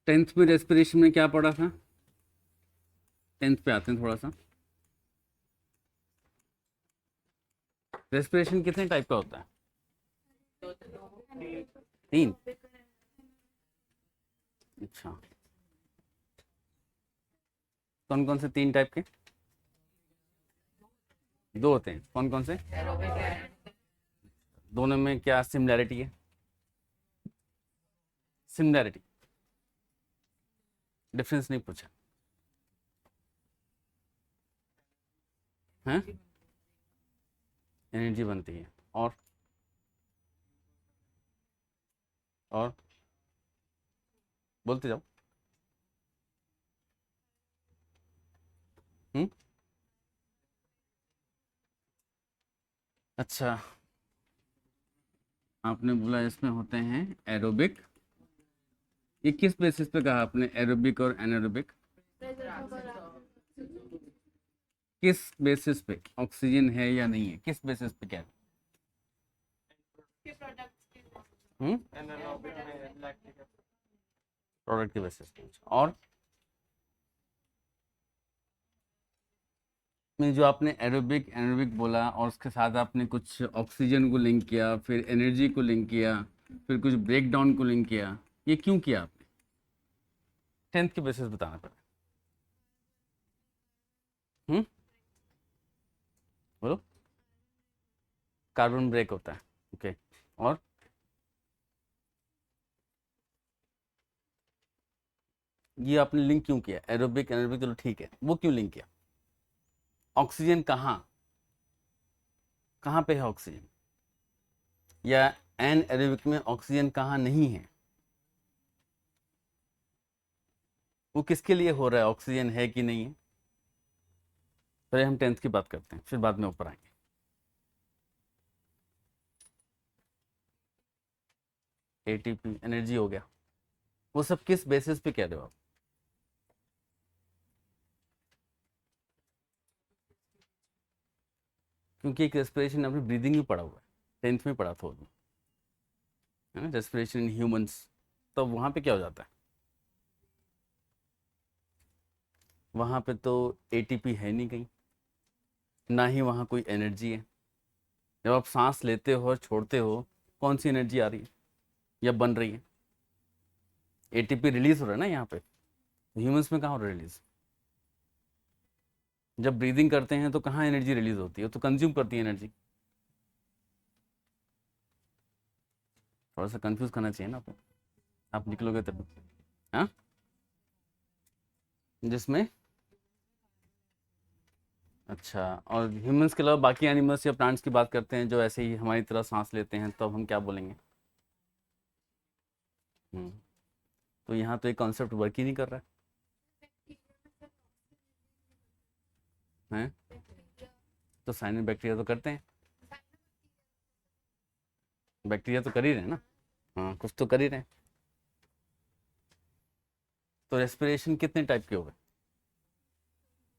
Tenth में respiration में क्या पढ़ा था? टेंथ पे आते हैं थोड़ा सा। रेस्पिरेशन कितने टाइप का होता है? 3। अच्छा, कौन कौन से 3 टाइप के? 2 होते हैं, कौन कौन से? दोनों में क्या सिमिलैरिटी है? सिमिलैरिटी, डिफरेंस नहीं पूछा है। एनर्जी बनती है और बोलते जाओ। हम्म। अच्छा, आपने बोला इसमें होते हैं एरोबिक। ये किस बेसिस पे कहा आपने एरोबिक और एनारोबिक? किस बेसिस पे? ऑक्सीजन है या नहीं है, किस बेसिस पे क्या है? हम्म, प्रोडक्ट के बेसिस पे। और में जो आपने एरोबिक एनारोबिक बोला और उसके साथ आपने कुछ ऑक्सीजन को लिंक किया, फिर एनर्जी को लिंक किया, फिर कुछ ब्रेक डाउन को लिंक किया, ये क्यों किया आपने? टेंथ के बेसिस बताना पड़ा। हम्म, बोलो। कार्बन ब्रेक होता है, ओके। और ये आपने लिंक क्यों किया? एरोबिक एनारोबिक चलो ठीक है, वो क्यों लिंक किया? ऑक्सीजन कहाँ कहाँ पे है ऑक्सीजन? या एन एरोबिक में ऑक्सीजन कहाँ नहीं है? वो किसके लिए हो रहा है, ऑक्सीजन है कि नहीं है? पहले हम टेंथ की बात करते हैं, फिर बाद में ऊपर आएंगे। एटीपी एनर्जी हो गया, वो सब किस बेसिस पे कह रहे हो आप? क्योंकि एक रेस्पिरेशन आपने ब्रीदिंग भी पढ़ा हुआ है, टेंथ में पढ़ा था वो, है ना, रेस्पिरेशन इन ह्यूमंस। तो वहाँ पे क्या हो जाता है? वहाँ पे तो एटीपी है नहीं कहीं, ना ही वहाँ कोई एनर्जी है। जब आप सांस लेते हो और छोड़ते हो, कौन सी एनर्जी आ रही है या बन रही है? एटीपी रिलीज हो रहा है ना यहाँ पे, ह्यूमंस में कहाँ हो रहा है रिलीज? जब ब्रीदिंग करते हैं तो कहाँ एनर्जी रिलीज होती है? तो कंज्यूम करती है एनर्जी। थोड़ा सा कंफ्यूज करना चाहिए ना आपको, आप निकलोगे तब। हाँ, जिसमें, अच्छा, और ह्यूमंस के अलावा बाकी एनिमल्स या प्लांट्स की बात करते हैं जो ऐसे ही हमारी तरह सांस लेते हैं, तो हम क्या बोलेंगे? हम्म, तो यहाँ तो एक कॉन्सेप्ट वर्क ही नहीं कर रहा है। तो साइनस बैक्टीरिया तो करते हैं, बैक्टीरिया तो कर ही रहे हैं ना। हाँ, कुछ तो कर ही रहे हैं। तो रेस्पिरेशन कितने टाइप के हो गए?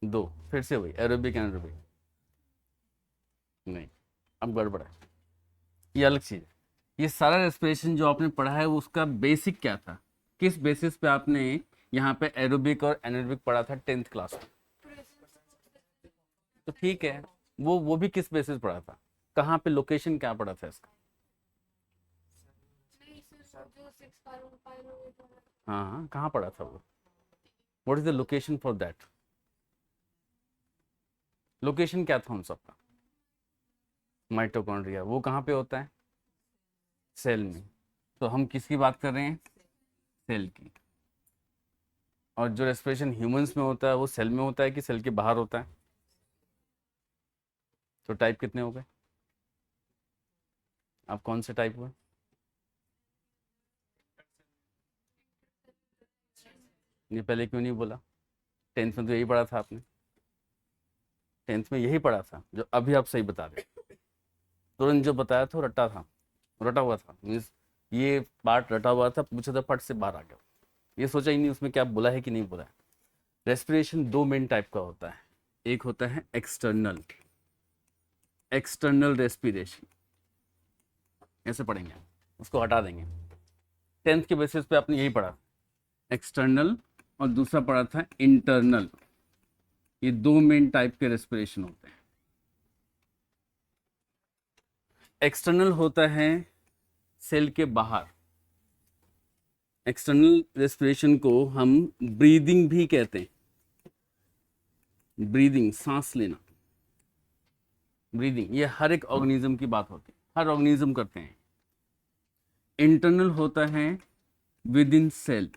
2। फिर से वही एरोबिक एनारोबिक? नहीं, अब गड़बड़ है, ये अलग चीज़ है। ये सारा रेस्पिरेशन जो आपने पढ़ा है वो उसका बेसिक क्या था? किस बेसिस पे आपने यहाँ पे एरोबिक और एनारोबिक पढ़ा था टेंथ क्लास में? तो ठीक है, वो भी किस बेसिस पढ़ा था? कहाँ पे लोकेशन क्या पढ़ा था इसका? हाँ हाँ, कहाँ पढ़ा था वो? What is the location for that? Location क्या था उन सबका? माइटोकॉन्ड्रिया, वो कहाँ पे होता है? सेल में। तो हम किसकी बात कर रहे हैं? सेल की। और जो रेस्पिरेशन ह्यूमंस में होता है वो सेल में होता है कि सेल के बाहर होता है? तो टाइप कितने हो गए? आप कौन से टाइप हुए? ये पहले क्यों नहीं बोला? टेंथ में तो यही पढ़ा था आपने, टेंथ में यही पढ़ा था जो अभी आप सही बता रहे हो। तुरंत जो बताया था वो रटा था, रटा हुआ था, मीन्स ये पार्ट रटा हुआ था, पूछा था फट से बाहर आ गया। ये सोचा ही नहीं उसमें क्या बोला है कि नहीं बोला है। रेस्पिरेशन 2 मेन टाइप का होता है। एक होता है एक्सटर्नल, एक्सटर्नल रेस्पिरेशन, ऐसे पढ़ेंगे, उसको हटा देंगे। टेंथ के बेसिस पे आपने यही पढ़ा। एक्सटर्नल और दूसरा पढ़ा था इंटरनल। ये दो मेन टाइप के रेस्पिरेशन होते हैं। एक्सटर्नल होता है सेल के बाहर। एक्सटर्नल रेस्पिरेशन को हम ब्रीदिंग भी कहते हैं। ब्रीदिंग, सांस लेना, ब्रीदिंग, ये हर एक ऑर्गेनिज्म की बात होती है, हर ऑर्गेनिज्म करते हैं। इंटरनल होता है विद इन सेल,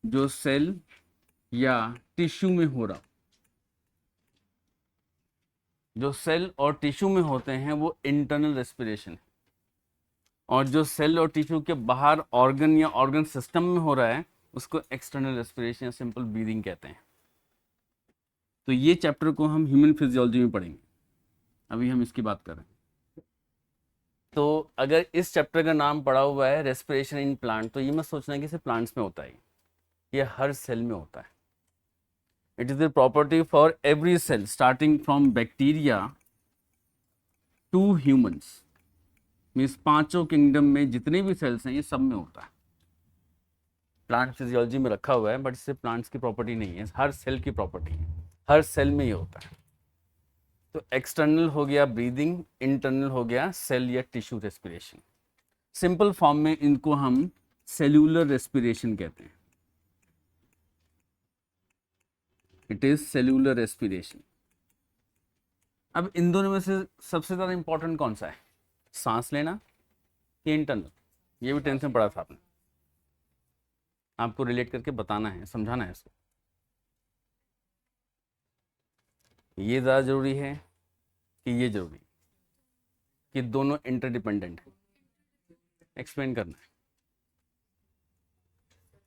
जो सेल या टिश्यू में हो रहा, जो सेल और टिश्यू में होते हैं वो इंटरनल रेस्पिरेशन है। और जो सेल और टिश्यू के बाहर ऑर्गन या ऑर्गन सिस्टम में हो रहा है उसको एक्सटर्नल रेस्पिरेशन या सिंपल ब्रीदिंग कहते हैं। तो ये चैप्टर को हम ह्यूमन फिजियोलॉजी में पढ़ेंगे, अभी हम इसकी बात कर रहे हैं। तो अगर इस चैप्टर का नाम पड़ा हुआ है रेस्पिरेशन इन प्लांट, तो ये मत सोचना कि सिर्फ प्लांट्स में होता है, ये हर सेल में होता है। It is the property for every cell starting from bacteria to humans. Means पांचों किंगडम में जितने भी सेल्स हैं ये सब में होता है। प्लांट फिजियोलॉजी में रखा हुआ है बट इससे प्लांट्स की प्रॉपर्टी नहीं है, हर सेल की प्रॉपर्टी है, हर सेल में ये होता है। तो एक्सटर्नल हो गया ब्रीदिंग, इंटरनल हो गया सेल या टिश्यू रेस्पिरेशन। सिंपल फॉर्म में इनको हम सेल्यूलर रेस्पिरेशन कहते हैं। It is cellular respiration. अब इन दोनों में से सबसे ज्यादा इंपॉर्टेंट कौन सा है, सांस लेना या इंटरनल? ये भी टेंथ में पढ़ा था आपने, आपको रिलेट करके बताना है, समझाना है इसको। ये ज़्यादा ज़रूरी है कि ये ज़रूरी है कि दोनों इंटरडिपेंडेंट है? एक्सप्लेन करना है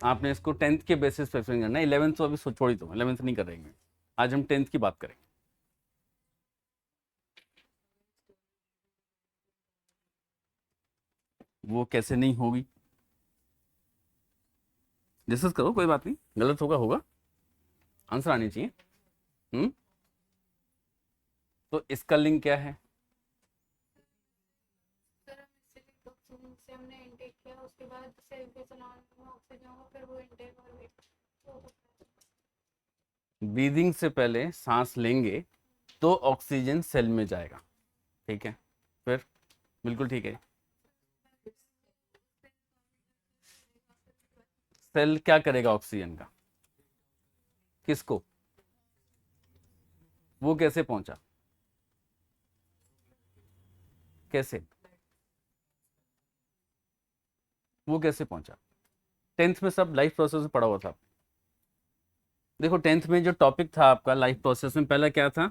आपने इसको, टेंथ के बेसिस पे एक्सप्लेन करना है। 11th तो अभी छोड़ ही दो, 11th नहीं करेंगे, आज हम 10th की बात करेंगे। वो कैसे नहीं होगी, डिस्कस करो, कोई बात नहीं, गलत होगा होगा, आंसर आनी चाहिए। तो इसका लिंक क्या है? ब्रीदिंग से पहले सांस लेंगे तो ऑक्सीजन सेल में जाएगा, ठीक है? फिर बिल्कुल ठीक है। सेल क्या करेगा ऑक्सीजन का? किसको? वो कैसे पहुंचा, कैसे, वो कैसे पहुंचा? टेंथ में सब लाइफ प्रोसेस में पढ़ा हुआ था। देखो टेंथ में जो टॉपिक था आपका लाइफ प्रोसेस में, पहला क्या था?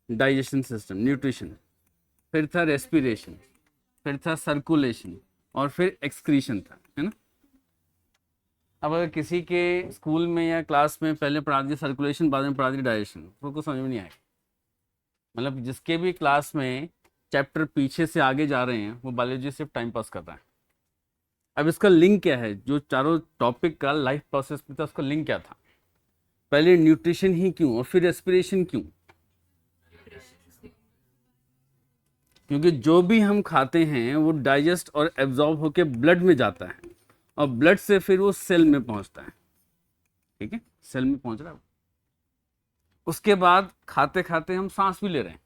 डाइजेशन सिस्टम, न्यूट्रिशन, फिर था रेस्पिरेशन, फिर था सर्कुलेशन, और फिर एक्सक्रीशन था, है ना? अब अगर किसी के स्कूल में या क्लास में पहले पढ़ा दिया सर्कुलेशन, बाद में पढ़ा दिया डाइजेशन, तो कुछ समझ में नहीं आएगा। मतलब जिसके भी क्लास में चैप्टर पीछे से आगे जा रहे हैं वो बायोलॉजी सिर्फ टाइम पास कर रहा है। अब इसका लिंक क्या है? जो चारों टॉपिक का लाइफ प्रोसेस में था उसका लिंक क्या था? पहले न्यूट्रिशन ही क्यों और फिर रेस्पिरेशन क्यों? क्योंकि जो भी हम खाते हैं वो डाइजेस्ट और एब्जॉर्ब होकर ब्लड में जाता है और ब्लड से फिर वो सेल में पहुंचता है, ठीक है? सेल में पहुंच रहा है। उसके बाद खाते खाते हम सांस भी ले रहे हैं,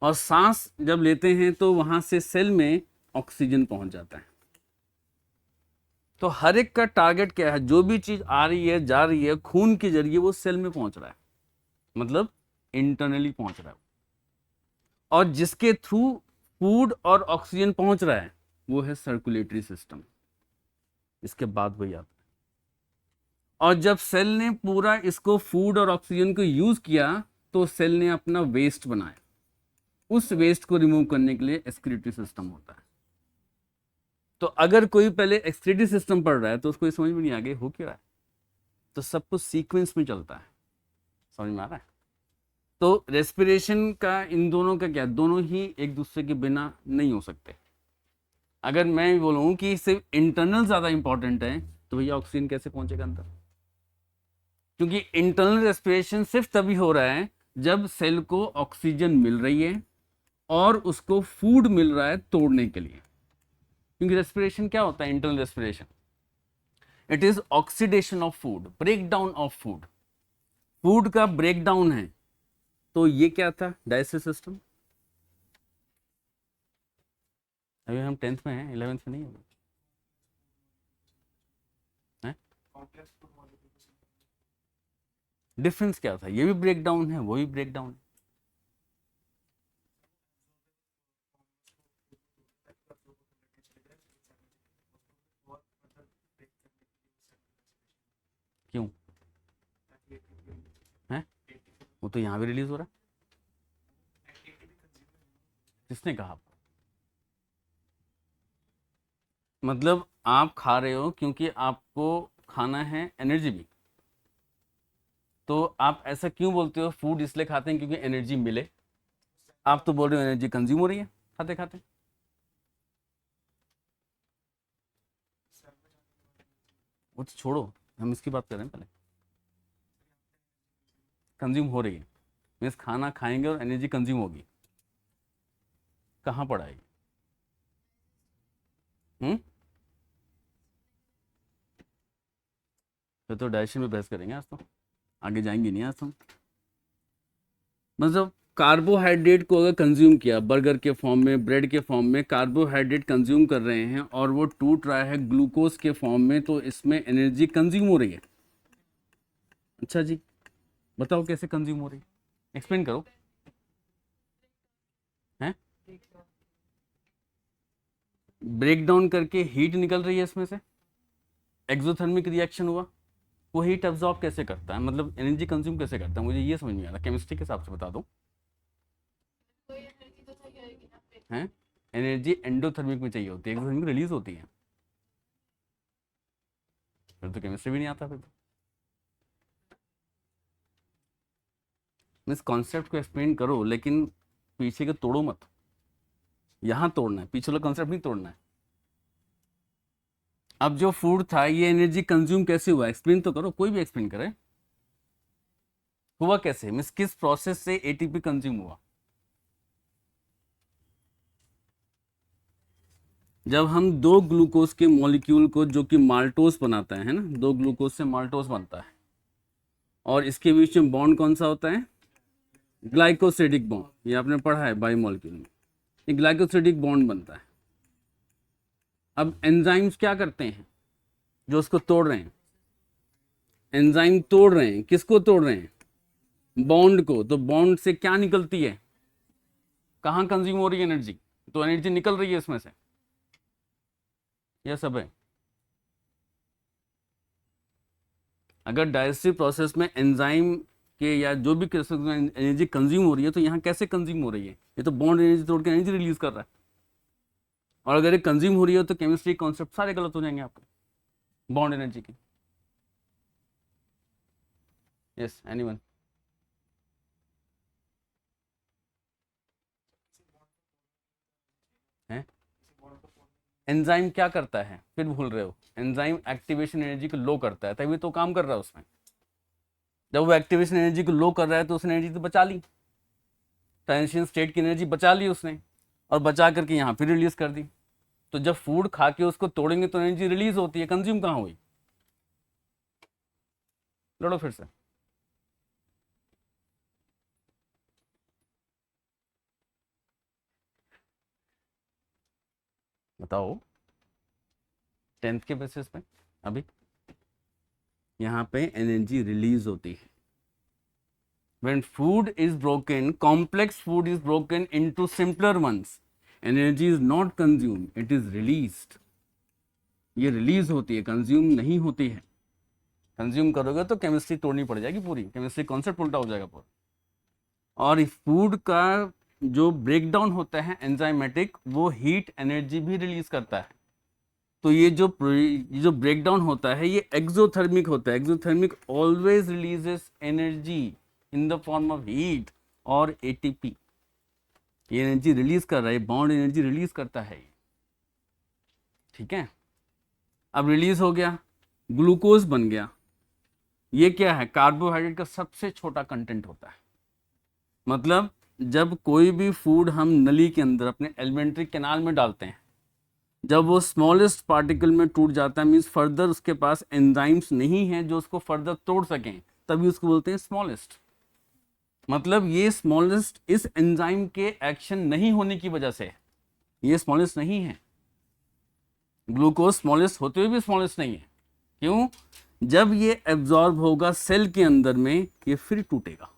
और सांस जब लेते हैं तो वहां से सेल में ऑक्सीजन पहुंच जाता है। तो हर एक का टारगेट क्या है? जो भी चीज आ रही है जा रही है खून के जरिए वो सेल में पहुंच रहा है, मतलब इंटरनली पहुंच रहा है। और जिसके थ्रू फूड और ऑक्सीजन पहुंच रहा है वो है सर्कुलेटरी सिस्टम। इसके बाद वही आता है। और जब सेल ने पूरा इसको फूड और ऑक्सीजन को यूज किया तो सेल ने अपना वेस्ट बनाया, उस वेस्ट को रिमूव करने के लिए एक्सक्रीटरी सिस्टम होता है। तो अगर कोई पहले एक्सक्रीटरी सिस्टम पढ़ रहा है तो उसको ये समझ में नहीं आ गया हो क्या रहा है। तो सब कुछ सीक्वेंस में चलता है, समझ में आ रहा है? तो रेस्पिरेशन का इन दोनों का क्या, दोनों ही एक दूसरे के बिना नहीं हो सकते। अगर मैं बोलूं कि सिर्फ इंटरनल ज्यादा इंपॉर्टेंट है तो भैया ऑक्सीजन कैसे पहुंचेगा अंदर? क्योंकि इंटरनल रेस्पिरेशन सिर्फ तभी हो रहा है जब सेल को ऑक्सीजन मिल रही है और उसको फूड मिल रहा है तोड़ने के लिए। क्योंकि रेस्पिरेशन क्या होता है, internal respiration, it is oxidation of food, break down of food, food का ब्रेक डाउन है। तो ये क्या था, डाइजेस्टिव सिस्टम। अभी हम 10th में हैं, 11th में नहीं है। डिफरेंस क्या था, ये भी ब्रेक डाउन है, वो भी ब्रेक डाउन है। क्यों है, वो तो यहाँ भी रिलीज हो रहा है। किसने कहा आपको? मतलब आप खा रहे हो क्योंकि आपको खाना है एनर्जी भी, तो आप ऐसा क्यों बोलते हो फूड इसलिए खाते हैं क्योंकि एनर्जी मिले? आप तो बोल रहे हो एनर्जी कंज्यूम हो रही है खाते खाते। वो तो छोड़ो, हम इसकी बात कर रहे हैं पहले। कंज्यूम हो रही है मीन्स खाना खाएंगे और एनर्जी कंज्यूम होगी। कहाँ पड़ा है? फिर तो डाइजेशन में बहस करेंगे आज तो, आगे जाएंगे नहीं आज तो। मतलब कार्बोहाइड्रेट को अगर कंज्यूम किया, बर्गर के फॉर्म में, ब्रेड के फॉर्म में कार्बोहाइड्रेट कंज्यूम कर रहे हैं और वो टूट रहा है ग्लूकोज के फॉर्म में, तो इसमें एनर्जी कंज्यूम हो रही है। अच्छा जी, बताओ कैसे कंज्यूम हो रही है, एक्सप्लेन करो। हैं, ब्रेक डाउन करके हीट निकल रही है इसमें से, एक्सोथर्मिक रिएक्शन हुआ, वो हीट एब्जॉर्ब कैसे करता है, मतलब एनर्जी कंज्यूम कैसे करता है, मुझे ये समझ नहीं आ रहा, केमिस्ट्री के हिसाब से बता दो। हैं, एनर्जी एंडोथर्मिक में चाहिए होती है, एक्सोथर्मिक रिलीज होती है। फिर तो केमिस्ट्री भी नहीं आता फिर तो। इस कॉन्सेप्ट को एक्सप्लेन करो लेकिन पीछे के तोड़ो मत, यहाँ तोड़ना है, पीछे वाला कॉन्सेप्ट नहीं तोड़ना है। अब जो फूड था ये एनर्जी कंज्यूम कैसे हुआ, एक्सप्लेन तो करो, कोई भी एक्सप्लेन करे। हुआ कैसे, मीन्स किस प्रोसेस से एटीपी कंज्यूम हुआ? जब हम दो ग्लूकोज के मॉलिक्यूल को, जो कि माल्टोस बनाता है ना, दो ग्लूकोज से माल्टोस बनता है, और इसके बीच में बॉन्ड कौन सा होता है, ग्लाइकोसिडिक बॉन्ड, ये आपने पढ़ा है बाई मॉलिक्यूल में, ये ग्लाइकोसिडिक बॉन्ड बनता है। अब एंजाइम्स क्या करते हैं, जो उसको तोड़ रहे हैं, एंजाइम तोड़ रहे हैं, किसको तोड़ रहे हैं, बॉन्ड को, तो बॉन्ड से क्या निकलती है, कहाँ कंज्यूम हो रही है एनर्जी, तो एनर्जी निकल रही है इसमें से, यह सब है। अगर डाइजेस्टिव प्रोसेस में एंजाइम के या जो भी प्रोसेस में एनर्जी कंज्यूम हो रही है, तो यहाँ कैसे कंज्यूम हो रही है, ये तो बॉन्ड एनर्जी तोड़ के एनर्जी रिलीज कर रहा है। और अगर ये कंज्यूम हो रही है तो केमिस्ट्री कॉन्सेप्ट सारे गलत हो जाएंगे आपके, बॉन्ड एनर्जी की। Yes, anyone? है, एंजाइम क्या करता है, फिर भूल रहे हो, एंजाइम एक्टिवेशन एनर्जी को लो करता है, तभी तो काम कर रहा है उसमें। जब वो एक्टिवेशन एनर्जी को लो कर रहा है तो उसने एनर्जी तो बचा ली, ट्रांजिशन स्टेट की एनर्जी बचा ली उसने, और बचा करके यहाँ फिर रिलीज कर दी। तो जब फूड खा के उसको तोड़ेंगे तो एनर्जी रिलीज होती है, कंज्यूम कहाँ हुई? लड़ो फिर से। बताओ 10th के बेसिस पे। अभी यहाँ पे एनर्जी रिलीज होती है when food is broken, complex food is broken into simpler ones, energy is not consumed, it is released। ये रिलीज होती है, कंज्यूम नहीं होती है। कंज्यूम करोगे तो केमिस्ट्री तोड़नी पड़ जाएगी, पूरी केमिस्ट्री कॉन्सेप्ट उल्टा हो जाएगा पूरा। और इस फूड का जो ब्रेकडाउन होता है एंजाइमेटिक, वो हीट एनर्जी भी रिलीज करता है। तो ये जो ब्रेकडाउन होता है ये एक्सोथर्मिक होता है। Exothermic always releases energy in the form of heat और एटीपी। ये एनर्जी रिलीज कर रहा है, बॉन्ड एनर्जी रिलीज करता है, ठीक है। अब रिलीज हो गया, ग्लूकोज बन गया। ये क्या है, कार्बोहाइड्रेट का सबसे छोटा कंटेंट होता है। मतलब जब कोई भी फूड हम नली के अंदर अपने एलिमेंट्री कैनाल में डालते हैं जब वो स्मॉलेस्ट पार्टिकल में टूट जाता है, मीन्स फर्दर उसके पास एंजाइम्स नहीं है जो उसको फर्दर तोड़ सकें, तभी उसको बोलते हैं स्मॉलेस्ट। मतलब ये स्मॉलेस्ट इस एंजाइम के एक्शन नहीं होने की वजह से ये स्मॉलेस्ट नहीं है। ग्लूकोज स्मॉलेस्ट होते हुए भी स्मॉलेस्ट नहीं है। क्यों? जब ये एब्जॉर्ब होगा सेल के अंदर में, ये फिर टूटेगा,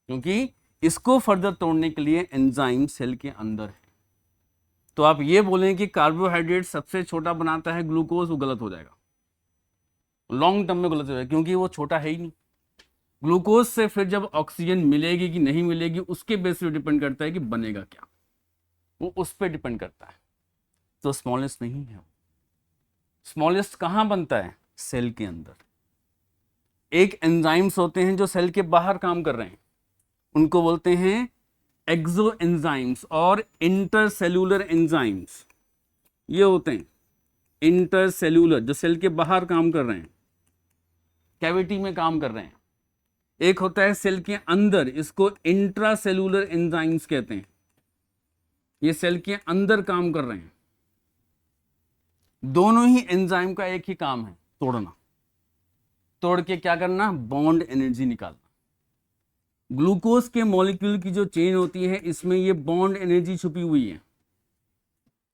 क्योंकि इसको फर्दर तोड़ने के लिए एंजाइम सेल के अंदर है। तो आप ये बोलें कि कार्बोहाइड्रेट सबसे छोटा बनाता है ग्लूकोज, वो गलत हो जाएगा, लॉन्ग टर्म में गलत हो जाएगा, क्योंकि वो छोटा है ही नहीं। ग्लूकोज से फिर जब ऑक्सीजन मिलेगी कि नहीं मिलेगी, उसके बेस पे डिपेंड करता है कि बनेगा क्या, वो उस पर डिपेंड करता है। तो स्मॉलेस्ट नहीं है। स्मॉलेस्ट कहाँ बनता है? सेल के अंदर। एक एंजाइम्स होते हैं जो सेल के बाहर काम कर रहे हैं, उनको बोलते हैं एक्सो एंजाइम्स और इंटरसेल्यूलर एंजाइम्स। ये होते हैं इंटरसेल्यूलर, जो सेल के बाहर काम कर रहे हैं, कैविटी में काम कर रहे हैं। एक होता है सेल के अंदर, इसको इंट्रासेल्यूलर एंजाइम्स कहते हैं, ये सेल के अंदर काम कर रहे हैं। दोनों ही एंजाइम का एक ही काम है, तोड़ना। तोड़ के क्या करना? बॉन्ड एनर्जी निकालना। ग्लूकोज के मॉलिक्यूल की जो चेन होती है, इसमें ये बॉन्ड एनर्जी छुपी हुई है।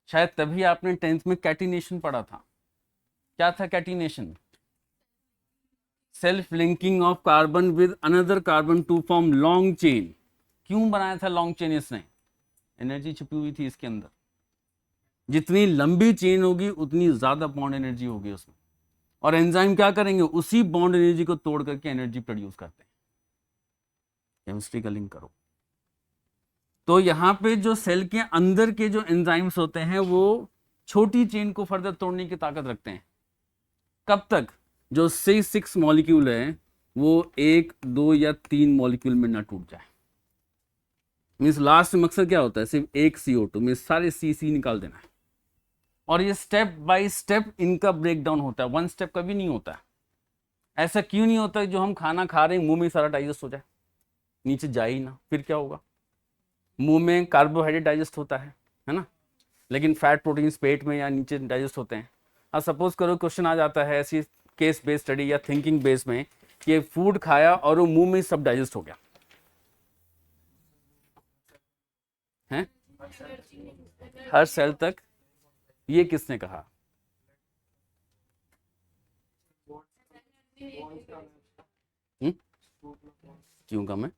शायद तभी आपने 10th में कैटिनेशन पढ़ा था। क्या था catenation? Self linking of carbon with another carbon to form long chain. क्यों बनाया था लॉन्ग चेन इसने? एनर्जी छुपी हुई थी इसके अंदर। जितनी लंबी चेन होगी उतनी ज्यादा बॉन्ड एनर्जी होगी उसमें, और एंजाइम क्या करेंगे? उसी बॉन्ड एनर्जी को तोड़ करके एनर्जी प्रोड्यूस करते हैं। केमिस्ट्री का लिंक करो। तो यहाँ पे जो सेल के अंदर के जो एंजाइम्स होते हैं, वो छोटी चेन को फर्दर तोड़ने की ताकत रखते हैं। कब तक? जो C6 मॉलिक्यूल है वो 1, 2 या 3 मॉलिक्यूल में ना टूट जाए। मीन्स लास्ट में मकसद क्या होता है? सिर्फ एक CO2 में सारे C निकाल देना है। और ये स्टेप बाय स्टेप इनका ब्रेक डाउन होता है, वन स्टेप कभी नहीं होता है। ऐसा क्यों नहीं होता जो हम खाना खा रहे हैं मुंह में सारा डाइजेस्ट हो जाए, नीचे जाए ही ना, फिर क्या होगा? मुंह में कार्बोहाइड्रेट डाइजेस्ट होता है ना, लेकिन फैट प्रोटीन्स पेट में या नीचे डाइजेस्ट होते हैं। अब सपोज करो क्वेश्चन आ जाता है ऐसी केस बेस्ड स्टडी या थिंकिंग बेस में कि फूड खाया और वो मुंह में सब डाइजेस्ट हो गया है, हर सेल तक। ये किसने कहा? हुँ? क्यों कम है?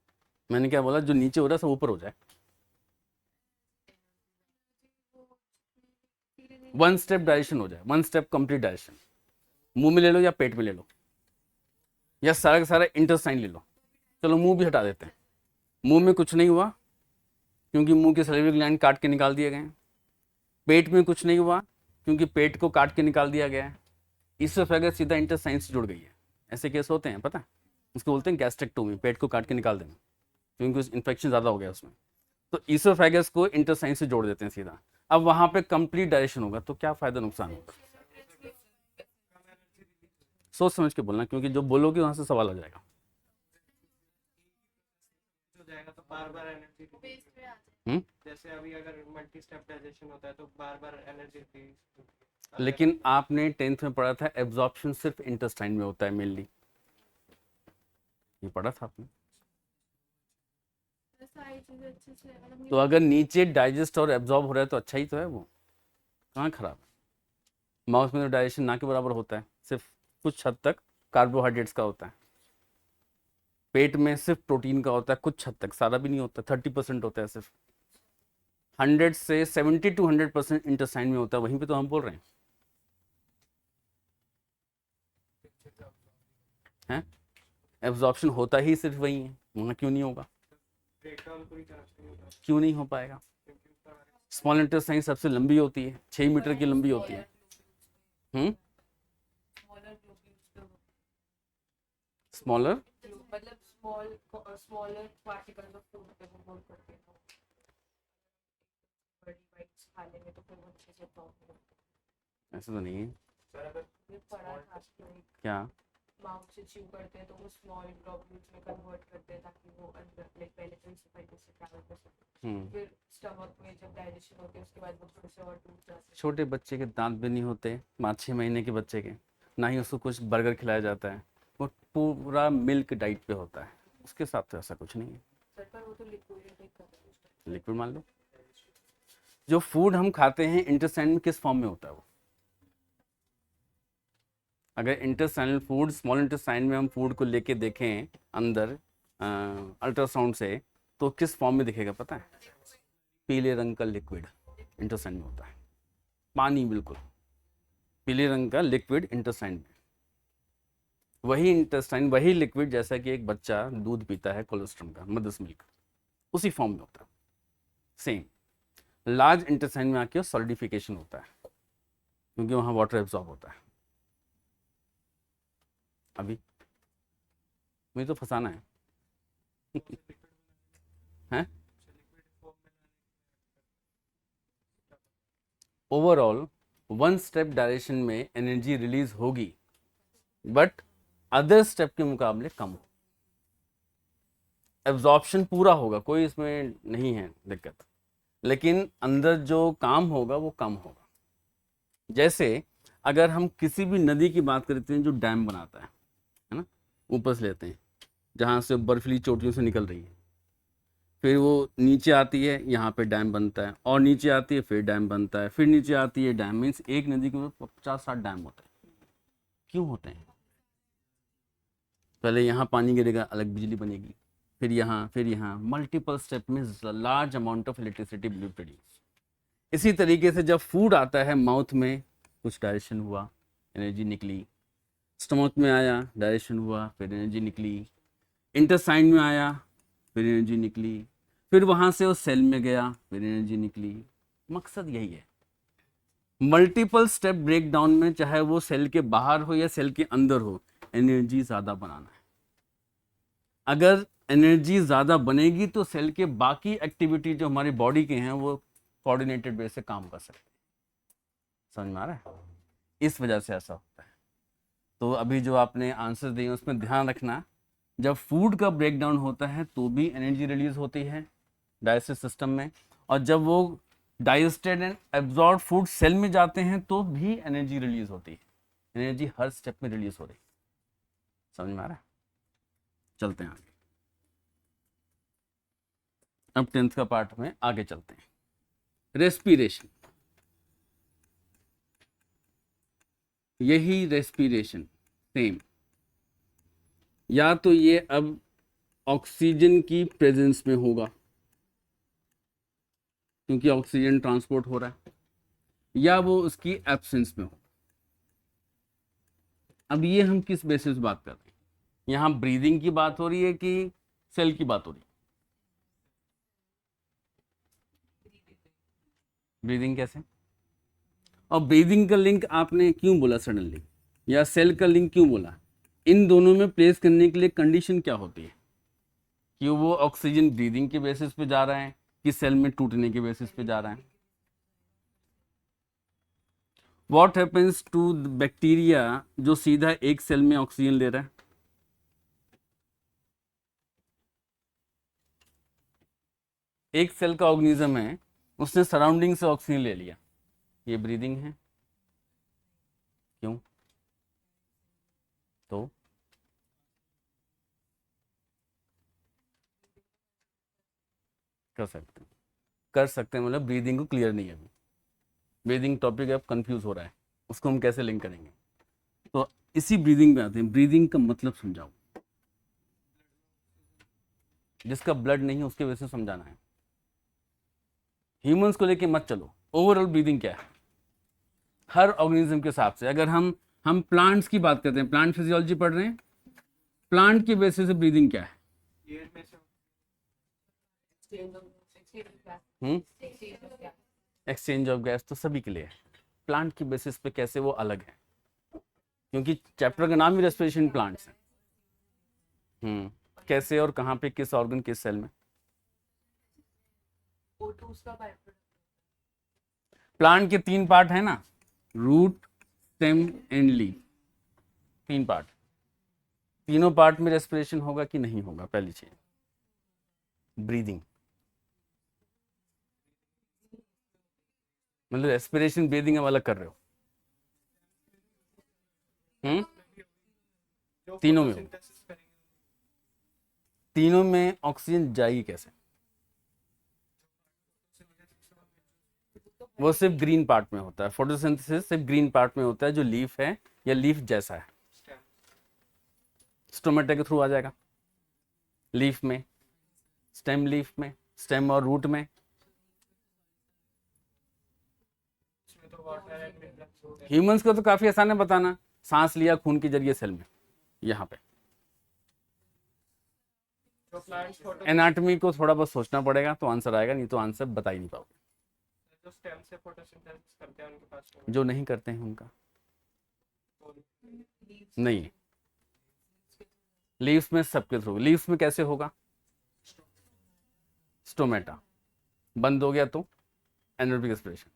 मैंने क्या बोला? जो नीचे हो रहा है सब ऊपर हो जाए। वन स्टेप डाइजेशन हो जाए, वन स्टेप कंप्लीट डाइजेशन। मुंह में ले लो या पेट में ले लो या सारा का सारा इंटेस्टाइन ले लो। चलो मुंह भी हटा देते हैं। मुंह में कुछ नहीं हुआ क्योंकि मुंह के सैलिवरी ग्लैंड काट के निकाल दिए गए हैं। पेट में कुछ नहीं हुआ क्योंकि पेट को काट के निकाल दिया गया है। इसोफेगस सीधा इंटेस्टाइन से जुड़ गई है। ऐसे केस होते हैं, पता है? उसको बोलते हैं गैस्ट्रेक्टोमी, पेट को काट के निकाल देना, क्योंकि उस इन्फेक्शन ज़्यादा हो गया उसमें। तो इसोफेगस को इंटेस्टाइन से जोड़ देते हैं सीधा। अब वहाँ पे कंप्लीट डाइजेशन होगा, तो क्या फ़ायदा नुकसान होगा? सोच समझ के बोलना, क्योंकि जो बोलोगे वहाँ से सवाल आ जाएगा। तो बार बार एनर्जी जैसे अभी अगर मल्टी स्टेप डाइजेशन होता है तो बार बार एनर्जी। लेकिन आपने 10th में पढ़ा था एब्जॉर्प्शन सिर्फ इंटेस्टाइन में होता है मेनली, ये पढ़ा था आपने। तो अगर नीचे डाइजेस्ट और एब्जॉर्ब हो रहा है तो अच्छा ही तो है, वो कहाँ खराब है? माउस में तो डाइजेशन ना के बराबर होता है, सिर्फ कुछ हद तक कार्बोहाइड्रेट्स का होता है। पेट में सिर्फ प्रोटीन का होता है कुछ हद तक, सारा भी नहीं होता, 30% होता है सिर्फ। 100 से 70 to 100% इंटेस्टाइन में होता है, वहीं पे तो हम बोल रहे हैं एब्जॉर्प्शन होता ही सिर्फ वही है, वहाँ क्यों नहीं होगा? क्यों नहीं हो पाएगा? स्मॉल इंटेस्टाइन सबसे लंबी होती है, 6 मीटर की लंबी होती है। स्मॉलर मतलब स्मॉलर पार्टिकल्स ऑफ फूड को बोल करते हैं, बड़ी बाइट्स खा लेंगे तो फिर अच्छे से प्रॉब्लम। ऐसा तो नहीं है। ये पढ़ा था आपको क्या? माउथ से च्यू करते हैं तो वो स्मॉल ड्रॉपलेट्स में कन्वर्ट करते हैं ताकि वो अंदर लाइक पहले तो इससे पहले से ट्रैवल कर सके, फिर स्टमक में जब डाइजेशन होती है उसके बाद वो थोड़े से और टूट जाते हैं। छोटे बच्चे के दांत भी नहीं होते 5-6 महीने के बच्चे के, ना ही उसको कुछ बर्गर खिलाया जाता है, वो पूरा मिल्क डाइट पे होता है, उसके साथ तो ऐसा कुछ नहीं है। सर पर वो तो लिक्विड इनटेक करते हैं उसका। लिक्विड मान लो, जो फूड हम खाते हैं इंटेस्टाइन में किस फॉर्म में होता है वो, अगर इंटेस्टाइनल फूड स्मॉल इंटेस्टाइन में हम फूड को लेके देखें अंदर अल्ट्रासाउंड से, तो किस फॉर्म में दिखेगा पता है? पीले रंग का लिक्विड इंटेस्टाइन में होता है, पानी, बिल्कुल पीले रंग का लिक्विड इंटेस्टाइन में। वही इंटेस्टाइन, वही लिक्विड जैसा कि एक बच्चा दूध पीता है कोलेस्ट्रॉल का, मदर्स मिल्क, उसी फॉर्म में होता है सेम। लार्ज इंटेस्टाइन में आके सॉलिडिफिकेशन होता है क्योंकि वहाँ वाटर एब्जॉर्ब होता है। अभी मुझे तो फंसाना है हैं? ओवरऑल 1 स्टेप डायरेक्शन में एनर्जी रिलीज होगी, बट अदर स्टेप के मुकाबले कम हो। एब्जॉर्प्शन पूरा होगा, कोई इसमें नहीं है दिक्कत, लेकिन अंदर जो काम होगा वो कम होगा। जैसे अगर हम किसी भी नदी की बात करते हैं जो डैम बनाता है ना, ऊपर से लेते हैं जहाँ से बर्फीली चोटियों से निकल रही है, फिर वो नीचे आती है, यहाँ पे डैम बनता है, और नीचे आती है फिर डैम बनता है, फिर नीचे आती है डैम। मीन्स एक नदी के ऊपर 50-60 डैम होते हैं। क्यों होते हैं? पहले यहाँ पानी गिरेगा, अलग बिजली बनेगी, फिर यहाँ मल्टीपल स्टेप में large amount of electricity will be produce. इसी तरीके से जब फूड आता है माउथ में, कुछ डायरेक्शन हुआ, एनर्जी निकली, स्टमक में आया, डायरेक्शन हुआ, फिर एनर्जी निकली, इंटेस्टाइन में आया, फिर एनर्जी निकली, फिर वहाँ से वो सेल में गया, फिर एनर्जी निकली। मकसद यही है, मल्टीपल स्टेप ब्रेकडाउन में, चाहे वो सेल के बाहर हो या सेल के अंदर हो, एनर्जी ज़्यादा बनाना है। अगर एनर्जी ज़्यादा बनेगी तो सेल के बाकी एक्टिविटी जो हमारी बॉडी के हैं वो कोऑर्डिनेटेड वे से काम कर सकते हैं। समझ में आ रहा है? इस वजह से ऐसा होता है। तो अभी जो आपने आंसर दिए उसमें ध्यान रखना, जब फूड का ब्रेकडाउन होता है तो भी एनर्जी रिलीज होती है डाइजेस्टिव सिस्टम में, और जब वो digested and absorb food cell में जाते हैं तो भी एनर्जी रिलीज होती है। एनर्जी हर स्टेप में रिलीज हो रही है। समझ में आ रहा है? चलते हैं आगे। अब 10th का पार्ट में आगे चलते हैं। रेस्पिरेशन, यही रेस्पिरेशन सेम, या तो ये अब ऑक्सीजन की प्रेजेंस में होगा क्योंकि ऑक्सीजन ट्रांसपोर्ट हो रहा है, या वो उसकी एब्सेंस में हो। अब ये हम किस बेसिस बात कर रहे हैं? यहाँ ब्रीदिंग की बात हो रही है कि सेल की बात हो रही है? ब्रीदिंग कैसे? और ब्रीदिंग का लिंक आपने क्यों बोला सडनली, या सेल का लिंक क्यों बोला? इन दोनों में प्लेस करने के लिए कंडीशन क्या होती है कि वो ऑक्सीजन ब्रीदिंग के बेसिस पे जा रहा है कि सेल में टूटने के बेसिस पे जा रहा है? व्हाट हैपेंस टू बैक्टीरिया जो सीधा एक सेल में ऑक्सीजन ले रहा है? एक सेल का ऑर्गेनिज्म है, उसने सराउंडिंग से ऑक्सीजन ले लिया, ये ब्रीदिंग है? क्यों? तो कर सकते हैं मतलब ब्रीदिंग को क्लियर नहीं है अभी। ब्रीदिंग टॉपिक अब कंफ्यूज हो रहा है, उसको हम कैसे लिंक करेंगे? तो इसी ब्रीदिंग में आते हैं। ब्रीदिंग का मतलब समझाओ, जिसका ब्लड नहीं है उसके वजह से समझाना है। ह्यूमंस को लेके मत चलो, ओवरऑल ब्रीदिंग क्या है हर ऑर्गेनिज्म के हिसाब से। अगर हम प्लांट्स की बात करते हैं, प्लांट फिजियोलॉजी पढ़ रहे हैं, प्लांट की बेसिस से ब्रीदिंग क्या है? एयर में से एक्सचेंज ऑफ गैस तो सभी के लिए है, प्लांट की बेसिस पे कैसे वो अलग है, क्योंकि चैप्टर का नाम ही रेस्पिरेशन प्लांट्स है। कैसे और कहाँ पे, किस ऑर्गन, किस सेल में? O2 उसका बायप्रोडक्ट। प्लांट के 3 पार्ट है ना, root, stem and leaf, 3 part. तीनों पार्ट में रेस्पिरेशन होगा कि नहीं होगा? पहली चीज ब्रीदिंग, मतलब रेस्पिरेशन ब्रीदिंग अब अलग कर रहे हो। जो तीनों में photosynthesis करेंगे तीनों में ऑक्सीजन जाएगी कैसे? वो सिर्फ ग्रीन पार्ट में होता है, फोटोसिंथेसिस सिर्फ ग्रीन पार्ट में होता है जो लीफ है या लीफ जैसा है। स्टेम स्टोमेटा के थ्रू आ जाएगा, लीफ में, स्टेम लीफ में, स्टेम और रूट में। उसमें तो वाटर एंड मिनरल्स होते हैं। ह्यूमंस को तो काफी आसान है बताना, सांस लिया खून के जरिए सेल में, यहाँ पे। जो प्लांट्स एनाटॉमी को थोड़ा बहुत सोचना पड़ेगा तो आंसर आएगा, नहीं तो आंसर बता ही नहीं पाओगे। जो स्टेम से फोटोसिंथेसिस करते हैं उनके पास में जो नहीं करते हैं उनका नहीं। लीव्स में सबके थ्रू, लीव्स में कैसे होगा? स्टोमेटा बंद हो गया तो एनारोबिक रेस्पिरेशन।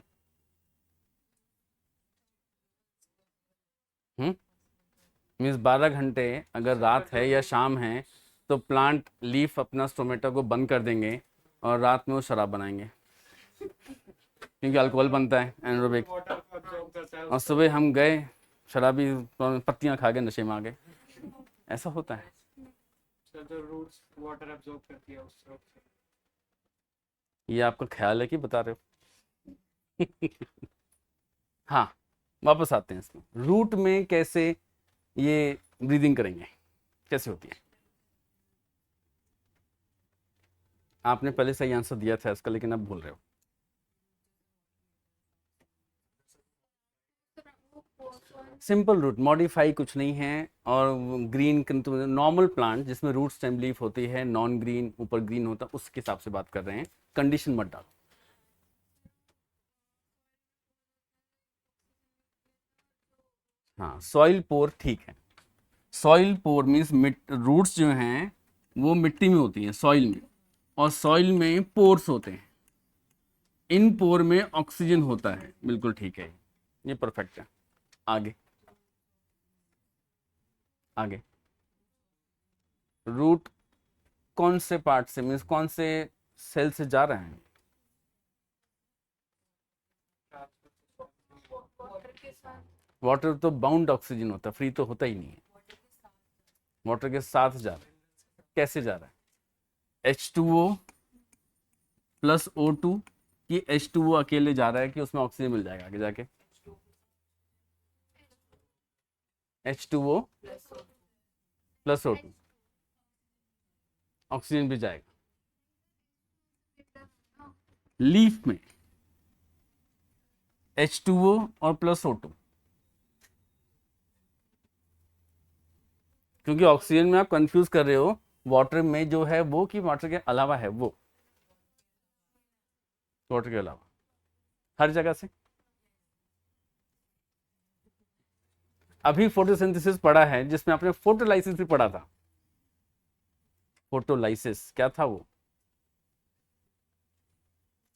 मीन्स 12 घंटे अगर रात है या शाम है तो प्लांट लीफ अपना स्टोमेटा को बंद कर देंगे और रात में वो शराब बनाएंगे क्योंकि अल्कोहल बनता है एनारोबिक। वाटर को अब्जॉर्ब करता है और सुबह हम गए शराबी पत्तियां खा के नशे में आ गए, ऐसा होता है। उसका जो रूट्स वाटर अब्जॉर्ब करती है उस स्रोत से। ये आपका ख्याल है कि बता रहे हो? हाँ, वापस आते हैं इसमें। रूट में कैसे ये ब्रीदिंग करेंगे, कैसे होती है? आपने पहले सही आंसर दिया था इसका, लेकिन अब भूल रहे हो। सिंपल रूट, मॉडिफाई कुछ नहीं है। और ग्रीन नॉर्मल प्लांट जिसमें रूट स्टेम लीफ होती है, नॉन ग्रीन ऊपर ग्रीन होता है, उसके हिसाब से बात कर रहे हैं। कंडीशन मत डालो। हाँ, सॉइल पोर ठीक है। सॉइल पोर मीन्स रूट्स जो हैं वो मिट्टी में होती हैं, सॉइल में, और सॉइल में पोर्स होते हैं। इन पोर में ऑक्सीजन होता है, बिल्कुल ठीक है, ये परफेक्ट है। आगे आगे रूट कौन से पार्ट से, मीन्स कौन से सेल से जा रहे हैं? वाटर के साथ वाटर तो बाउंड ऑक्सीजन होता है, फ्री तो होता ही नहीं है। वाटर के साथ जा रहा है, कैसे जा रहा है? H2O प्लस O2 कि H2O अकेले जा रहा है कि उसमें ऑक्सीजन मिल जाएगा आगे जाके? H2O प्लस O2, ऑक्सीजन भी जाएगा। लीफ में H2O और प्लस O2, क्योंकि ऑक्सीजन में आप कंफ्यूज कर रहे हो वाटर में जो है वो कि वाटर के अलावा है, वो वाटर के अलावा हर जगह से। अभी फोटोसिंथेसिस पढ़ा है जिसमें आपने फोटोलाइसिस भी पढ़ा था। फोटोलाइसिस क्या था वो?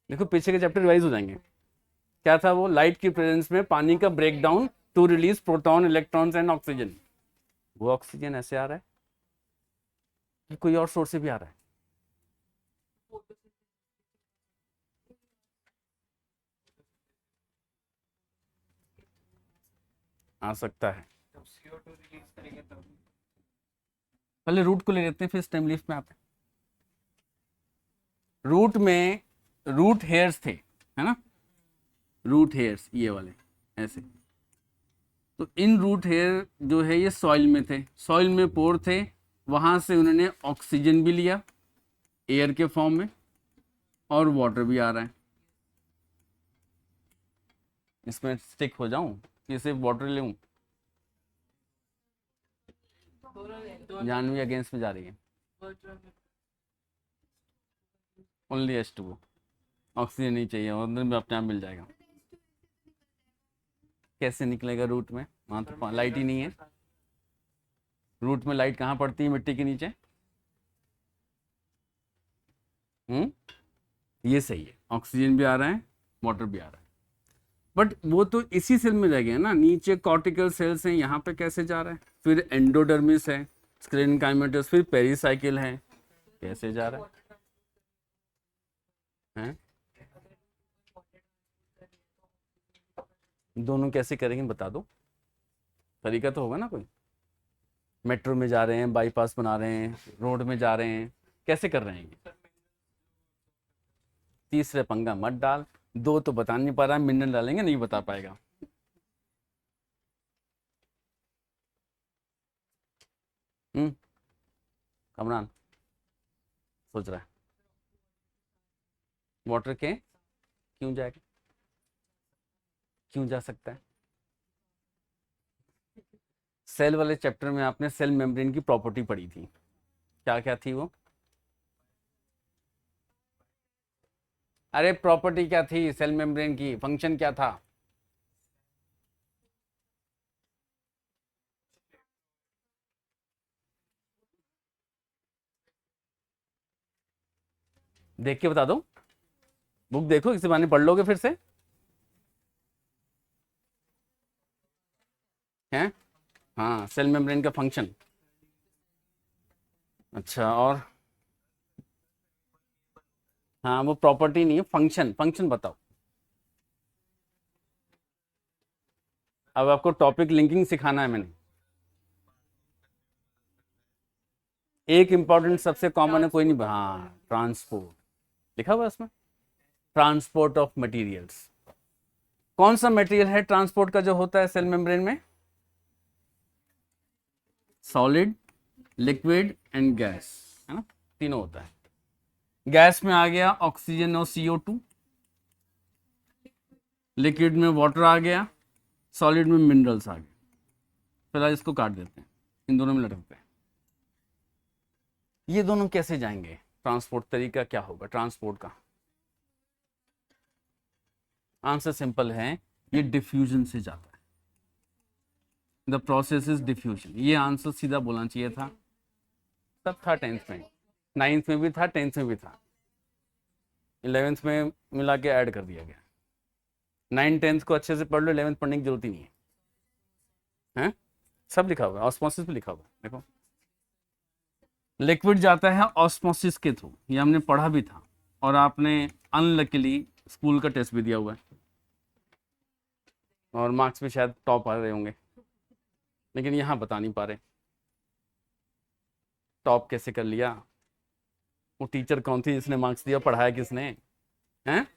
देखो पीछे के चैप्टर रिवाइज हो जाएंगे। क्या था वो? लाइट की प्रेजेंस में पानी का breakdown to release proton, electrons and oxygen. वो ऑक्सीजन ऐसे आ रहा है कि कोई और सोर्स से भी आ रहा है? आ सकता है। जब CO2 रिलीज करेंगे तब पहले रूट को ले लेते हैं, फिर स्टेम लीफ में आते हैं। रूट में रूट हेयर्स थे, है ना? रूट हेयर्स ये वाले ऐसे। तो इन रूट हेयर जो है ये सॉइल में थे, सॉइल में पोर थे, वहां से उन्होंने ऑक्सीजन भी लिया एयर के फॉर्म में और वाटर भी आ रहा है। इसमें स्टिक हो जाऊं कि सिर्फ वाटर लूं? जानवी अगेंस्ट में जा रही है। ओनली H2O, ऑक्सीजन नहीं चाहिए, अंदर में अपने आप मिल जाएगा। कैसे निकलेगा रूट में? वहां तो लाइट ही नहीं है। रूट में लाइट कहाँ पड़ती है? मिट्टी के नीचे। ये सही है, ऑक्सीजन भी आ रहा है, वाटर भी आ रहा है, बट वो तो इसी सेल में रह गया ना। नीचे कॉर्टिकल सेल्स हैं, यहाँ पे कैसे जा रहा है? फिर एंडोडर्मिस है, स्क्रीन काइमेटस, फिर पेरिसाइकिल है, कैसे जा रहा है हैं? दोनों कैसे करेंगे बता दो, तरीका तो होगा ना कोई। मेट्रो में जा रहे हैं, बाईपास बना रहे हैं, रोड में जा रहे हैं, कैसे कर रहे हैं ये? तीसरे पंगा मत डाल, दो तो बता नहीं पा रहा, मिनरल डालेंगे नहीं बता पाएगा। कमरान सोच रहा है वाटर के क्यों जाएगा, क्यों जा सकता है? सेल वाले चैप्टर में आपने सेल मेम्ब्रेन की प्रॉपर्टी पढ़ी थी, क्या क्या थी वो? अरे प्रॉपर्टी क्या थी सेल मेम्ब्रेन की, फंक्शन क्या था? देख के बता दो, बुक देखो, इसी बहाने पढ़ लोगे फिर से हैं। हाँ, सेल मेम्ब्रेन का फंक्शन। अच्छा, और हाँ वो प्रॉपर्टी नहीं है, फंक्शन, फंक्शन बताओ। अब आपको टॉपिक लिंकिंग सिखाना है मैंने। एक इंपॉर्टेंट सबसे कॉमन है, कोई नहीं, हाँ ट्रांसपोर्ट लिखा हुआ है इसमें, ट्रांसपोर्ट ऑफ मटेरियल्स। कौन सा मटेरियल है ट्रांसपोर्ट का जो होता है सेल मेम्ब्रेन में? सॉलिड, लिक्विड एंड गैस, है ना, तीनों होता है। गैस में आ गया ऑक्सीजन और CO2, लिक्विड में वाटर आ गया, सॉलिड में मिनरल्स आ गए। फिलहाल इसको काट देते हैं, इन दोनों में लटकते हैं। ये दोनों कैसे जाएंगे? ट्रांसपोर्ट तरीका क्या होगा ट्रांसपोर्ट का? आंसर सिंपल है, ये डिफ्यूजन से जाता है। The process is diffusion. ये आंसर सीधा बोलना चाहिए था, तब था 10th में, 9th में भी था, 10th में भी था, 11th में मिला के ऐड कर दिया गया। 9 10th को अच्छे से पढ़ लो, 11th पढ़ने की जरूरत ही नहीं है, हैं? सब लिखा हुआ है, ऑस्मोसिस भी लिखा हुआ है, देखो। लिक्विड जाता है ऑस्मोसिस के थ्रू, ये हमने पढ़ा भी था, और आपने अनलकीली स्कूल का टेस्ट भी दिया हुआ है, और मार्क्स भी शायद टॉप आ रहे होंगे, लेकिन यहाँ बता नहीं पा रहे टॉप कैसे कर लिया। वो टीचर कौन थी जिसने मार्क्स दिया, पढ़ाया किसने हैं?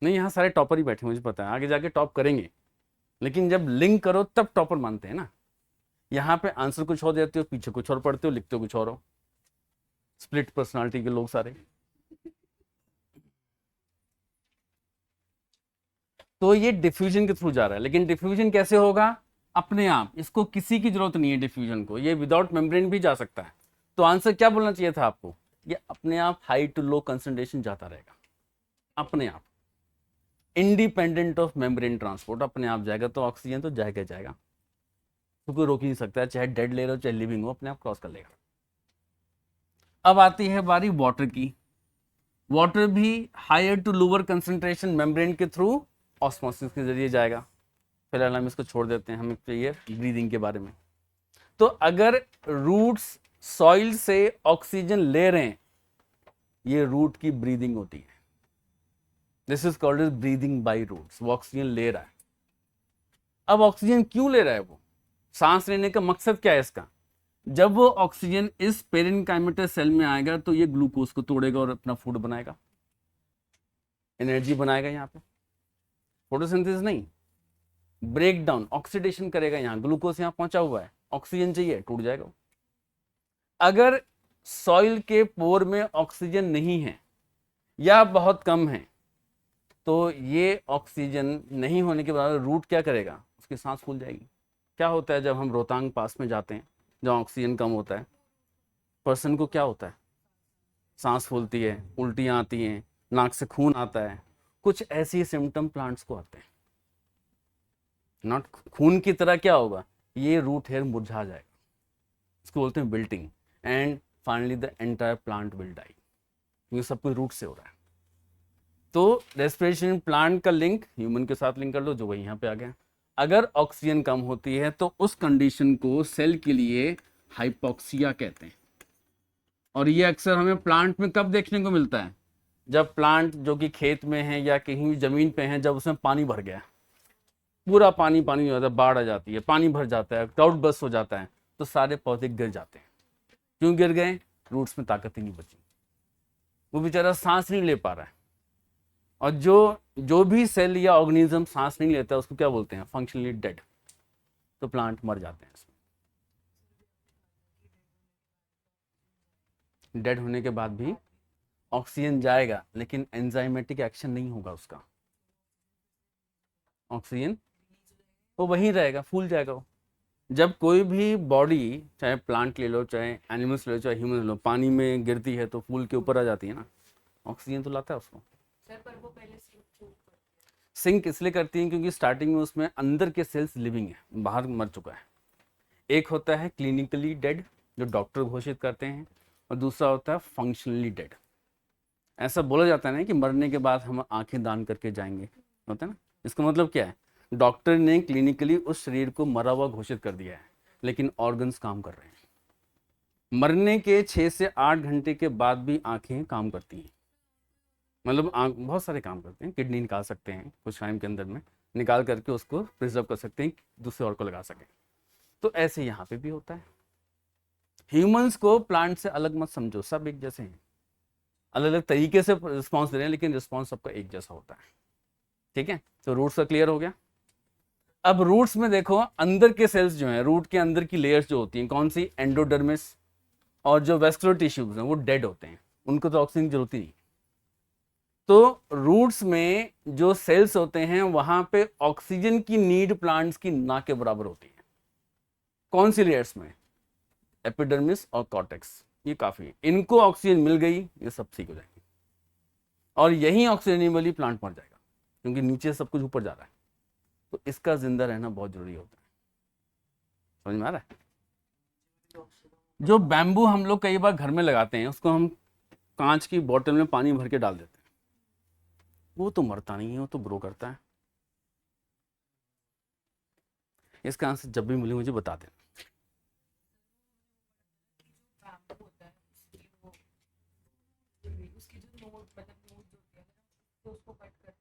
नहीं, यहाँ सारे टॉपर ही बैठे, मुझे पता है आगे जाके टॉप करेंगे, लेकिन जब लिंक करो तब टॉपर मानते हैं ना। यहाँ पे आंसर कुछ और देते हो, पीछे कुछ और पढ़ते हो, लिखते हो कुछ और हो। स्प्लिट पर्सनालिटी के लोग सारे। तो ये डिफ्यूजन के थ्रू जा रहा है, लेकिन डिफ्यूजन कैसे होगा? अपने आप, इसको किसी की जरूरत नहीं है डिफ्यूजन को, ये विदाउट मेम्ब्रेन भी जा सकता है। तो आंसर क्या बोलना चाहिए था आपको? ये अपने आप हाई टू लो कंसंट्रेशन जाता रहेगा, अपने आप, इंडिपेंडेंट ऑफ मेम्ब्रेन ट्रांसपोर्ट, अपने आप जाएगा। तो ऑक्सीजन तो जाएगा जाएगा, तो कोई रोक ही नहीं सकता है, चाहे डेड ले रहे हो चाहे लिविंग हो, अपने आप क्रॉस कर लेगा। अब आती है बारी वाटर की। वाटर भी higher to lower concentration membrane के थ्रू ऑस्मोसिस के जरिए जाएगा। फिलहाल हम इसको छोड़ देते हैं, हमें चाहिए ब्रीदिंग के बारे में। तो अगर रूट्स सॉइल से ऑक्सीजन ले रहे हैं, ये रूट की ब्रीदिंग होती है, this is called as breathing by roots. वो ऑक्सीजन ले रहा है। अब ऑक्सीजन क्यों ले रहा है? वो सांस लेने का मकसद क्या है इसका? जब वो ऑक्सीजन इस पेरेन्काइमेटस सेल में आएगा तो ये ग्लूकोज को तोड़ेगा और अपना फूड बनाएगा, एनर्जी बनाएगा। यहाँ पे फोटोसिंथेसिस नहीं, ब्रेक डाउन, ऑक्सीडेशन करेगा। यहाँ ग्लूकोज यहाँ पहुंचा हुआ है, ऑक्सीजन चाहिए, टूट जाएगा। अगर सॉइल के पोर में ऑक्सीजन नहीं है या बहुत कम है, तो ये ऑक्सीजन नहीं होने के बाद रूट क्या करेगा? उसकी सांस फूल जाएगी। क्या होता है जब हम रोहतांग पास में जाते हैं, जहाँ ऑक्सीजन कम होता है, पर्सन को क्या होता है? सांस फूलती है, उल्टियाँ आती हैं, नाक से खून आता है, कुछ ऐसी सिम्टम प्लांट्स को आते हैं। नॉट खून की तरह क्या होगा? ये रूट हेयर मुरझा जाएगा, इसको बोलते हैं wilting, and finally the entire plant will die. ये सब कुछ रूट से हो रहा है। तो रेस्पिरेशन प्लांट का लिंक ह्यूमन के साथ लिंक कर लो, जो वही यहाँ पे आ गया। अगर ऑक्सीजन कम होती है तो उस कंडीशन को सेल के लिए हाइपोक्सिया कहते हैं। और ये अक्सर हमें प्लांट में कब देखने को मिलता है? जब प्लांट जो कि खेत में है या कहीं भी जमीन पे है, जब उसमें पानी भर गया, पूरा पानी पानी हो जाता है, बाढ़ आ जाती है, पानी भर जाता है, क्लाउड बस्ट हो जाता है, तो सारे पौधे गिर जाते हैं। क्यों गिर गए? रूट्स में ताकत ही नहीं बची, वो बेचारा सांस नहीं ले पा रहा है। और जो भी सेल या ऑर्गेनिज्म सांस नहीं लेता उसको क्या बोलते हैं? Functionally dead. तो प्लांट मर जाते हैं इसमें। डेड होने के बाद भी ऑक्सीजन जाएगा, लेकिन एंजाइमेटिक एक्शन नहीं होगा उसका। ऑक्सीजन वो वहीं रहेगा, फूल जाएगा वो। जब कोई भी बॉडी, चाहे प्लांट ले लो, चाहे एनिमल्स ले लो, चाहे ह्यूमन ले लो, पानी में गिरती है तो फूल के ऊपर आ जाती है ना, ऑक्सीजन तो लाता है उसको। सर पर वो पहले सिंक इसलिए करती हैं क्योंकि स्टार्टिंग में उसमें अंदर के सेल्स लिविंग है, बाहर मर चुका है। एक होता है क्लिनिकली डेड जो डॉक्टर घोषित करते हैं, और दूसरा होता है फंक्शनली डेड। ऐसा बोला जाता है ना कि मरने के बाद हम आंखें दान करके जाएंगे, होता है ना। इसका मतलब क्या है? डॉक्टर ने क्लिनिकली उस शरीर को मरा हुआ घोषित कर दिया है, लेकिन ऑर्गन्स काम कर रहे हैं। मरने के 6 से 8 घंटे के बाद भी आंखें काम करती हैं। मतलब आँख बहुत सारे काम करते हैं। किडनी निकाल सकते हैं कुछ टाइम के अंदर में, निकाल करके उसको प्रिजर्व कर सकते हैं, दूसरे और को लगा सकें। तो ऐसे यहाँ पे भी होता है। ह्यूमंस को प्लांट से अलग मत समझो, सब एक जैसे हैं, अलग अलग तरीके से रिस्पॉन्स दे रहे हैं, लेकिन रिस्पॉन्स सबका एक जैसा होता है। ठीक है, तो रूट्स का क्लियर हो गया। अब रूट्स में देखो, अंदर के सेल्स जो हैं, रूट के अंदर की लेयर्स जो होती हैं, कौन सी? एंडोडर्मिस। और जो वेस्कुलर टिश्यूज हैं वो डेड होते हैं, उनको तो ऑक्सीजन की जरूरत ही नहीं। तो रूट्स में जो सेल्स होते हैं वहां पे ऑक्सीजन की नीड प्लांट्स की ना के बराबर होती है। कौन सी लेयर्स में? एपिडर्मिस और कॉर्टेक्स, ये काफी है। इनको ऑक्सीजन मिल गई, ये सब ठीक हो जाएंगे। और यही ऑक्सीजन नहीं मिली, प्लांट मर जाएगा, क्योंकि नीचे सब कुछ ऊपर जा रहा है। तो इसका जिंदा रहना बहुत जरूरी होता है। समझ में आ रहा है? जो बैम्बू हम लोग कई बार घर में लगाते हैं, उसको हम कांच की बोतल में पानी भर के डाल देते हैं, वो तो मरता नहीं है, वो तो ग्रो करता है। इसका आंसर जब भी मिले मुझे बता देना। बैम्बू होता है उसकी जो नोट मतलब नोट होती है तो उसको कट करते हैं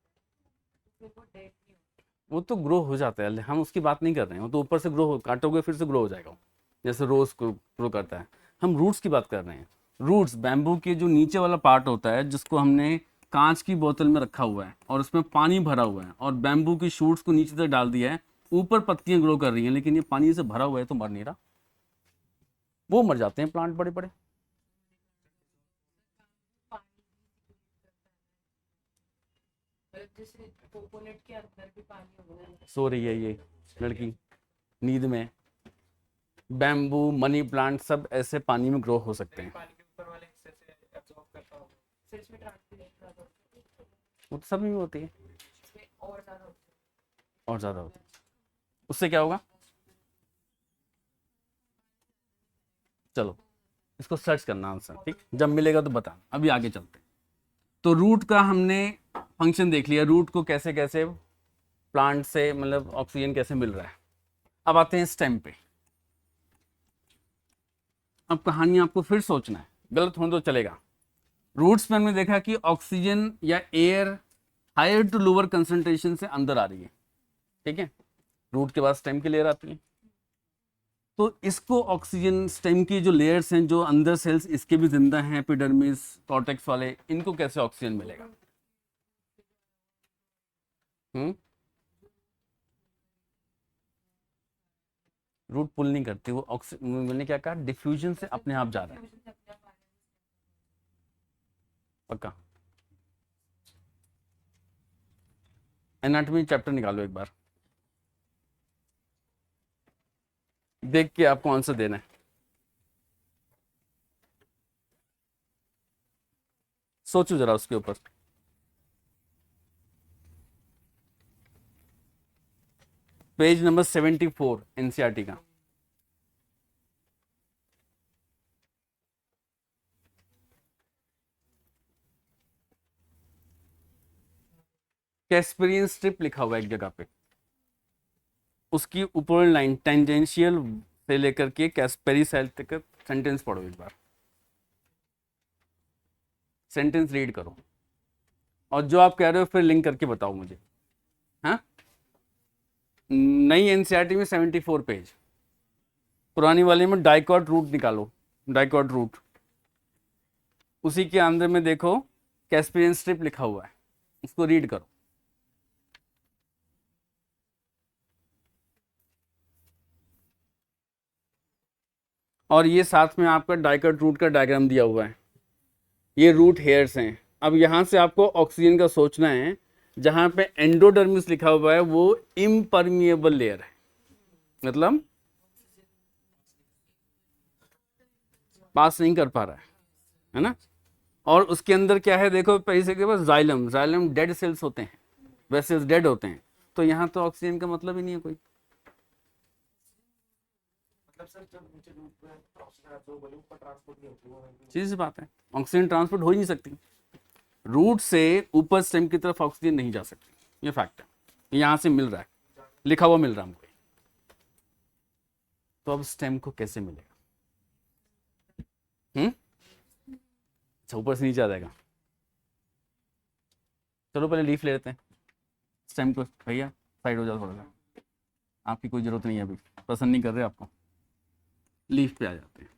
तो फिर वो डेड नहीं होता। वो तो ग्रो हो जाता है, हम उसकी बात नहीं कर रहे हैं। वो तो ऊपर से ग्रो हो, काटोगे फिर से ग्रो हो जाएगा वो, जैसे रोज ग्रो करता है। हम रूट्स की बात कर रहे हैं। रूट्स, बैम्बू के जो नीचे वाला पार्ट होता है, जिसको हमने कांच की बोतल में रखा हुआ है और उसमें पानी भरा हुआ है, और बैम्बू की शूट्स को नीचे तक डाल दिया है, ऊपर पत्तियां ग्रो कर रही हैं, लेकिन ये पानी से भरा हुआ है तो मर नहीं रहा, वो मर जाते हैं प्लांट बड़े बड़े। मतलब जैसे कोकोनट के अंदर भी पानी होता है। सो रही है ये लड़की नींद में। बैम्बू, मनी प्लांट सब ऐसे पानी में ग्रो हो सकते हैं। पानी के ऊपर वाले हिस्से से एब्जॉर्ब करता होगा। फिर इसमें ट्रांसपिरेशन ज़्यादा होता है, वो तो सब में होती है, इसमें और ज़्यादा होता है। और ज़्यादा होती है। उससे क्या होगा? चलो इसको सर्च करना आंसर, ठीक, जब मिलेगा तो बताना। अभी आगे चलते हैं। तो रूट का हमने फंक्शन देख लिया, रूट को कैसे कैसे प्लांट से मतलब ऑक्सीजन कैसे मिल रहा है। अब आते हैं स्टेम पे। अब कहानी आपको फिर सोचना है, गलत हो तो चलेगा। रूट्स में हमने देखा कि ऑक्सीजन या air higher to lower concentration से अंदर आ रही है, ठीक है। रूट के बाद स्टेम की लेयर आती है। तो इसको ऑक्सीजन, स्टेम की जो लेयर्स हैं, जो अंदर सेल्स इसके भी जिंदा हैं, एपिडर्मिस, कॉर्टेक्स वाले, इनको कैसे ऑक्सीजन मिलेगा? रूट पुल नहीं करती, वो ऑक्सीजन, मैंने क्या कहा, डिफ्यूजन से अपने आप जा रहा है। पक्का? एनाटॉमी चैप्टर निकालो एक बार, देख के आपको आंसर देना है। सोचो जरा उसके ऊपर। पेज नंबर 74 एनसीईआरटी का। कैस्पेरियन स्ट्रिप लिखा हुआ है एक जगह पे। उसकी ऊपर लाइन टेंजेंशियल से लेकर के पेरिसाइल तक सेंटेंस पढ़ो एक बार, सेंटेंस रीड करो और जो आप कह रहे हो फिर लिंक करके बताओ मुझे। हाँ, नई एनसीईआरटी में 74 पेज, पुरानी वाले में डाइकॉट रूट निकालो, डाइकॉट रूट, उसी के अंदर में देखो कैस्पियन स्ट्रिप लिखा हुआ है, उसको रीड करो। और ये साथ में आपका डाइकॉट रूट का डायग्राम दिया हुआ है, ये रूट हेयर्स हैं। अब यहाँ से आपको ऑक्सीजन का सोचना है, जहाँ पे एंडोडर्मिस लिखा हुआ है वो इम्परमिएबल लेयर है, मतलब पास नहीं कर पा रहा है ना। और उसके अंदर क्या है देखो, पैसे के पास जाइलम, जाइलम डेड सेल्स होते हैं, वेसल्स डेड होते हैं, तो यहाँ तो ऑक्सीजन का मतलब ही नहीं है कोई। मतलब सर जब नीचे रूट में ऑक्सीजन आता है वो ऊपर ट्रांसपोर्ट नहीं होती वो सीधी बात है, ऑक्सीजन ट्रांसपोर्ट हो ही नहीं सकती, रूट से ऊपर स्टेम की तरफ ऑक्सीजन नहीं जा सकती, ये फैक्ट है, यहाँ से मिल रहा है, लिखा हुआ मिल रहा है हमको। तो अब स्टेम को कैसे मिलेगा? अच्छा, ऊपर से नीचे आ जाएगा। चलो पहले लीफ ले लेते हैं, स्टेम को भैया साइड हो जाओ थोड़ा सा, आपकी कोई जरूरत नहीं है, अभी पसंद नहीं कर रहे आपको। लीफ पे आ जाते हैं।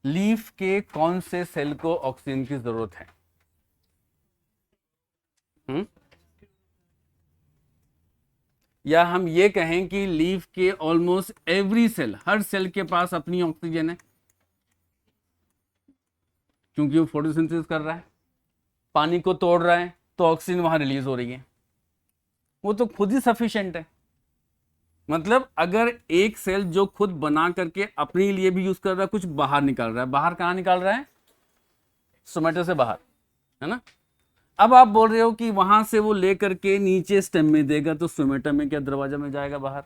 लीफ के कौन से सेल को ऑक्सीजन की जरूरत है? या हम ये कहें कि लीफ के ऑलमोस्ट एवरी सेल, हर सेल के पास अपनी ऑक्सीजन है, क्योंकि वो फोटोसिंथेसिस कर रहा है, पानी को तोड़ रहा है, तो ऑक्सीजन वहां रिलीज हो रही है, वो तो खुद ही सफिशिएंट है। मतलब अगर एक सेल जो खुद बना करके अपने लिए भी यूज कर रहा है, कुछ बाहर निकाल रहा है, बाहर कहाँ निकाल रहा है? स्टोमेटा से बाहर, है ना। अब आप बोल रहे हो कि वहां से वो लेकर के नीचे स्टेम में देगा, तो स्टोमेटा में क्या दरवाजा में जाएगा बाहर?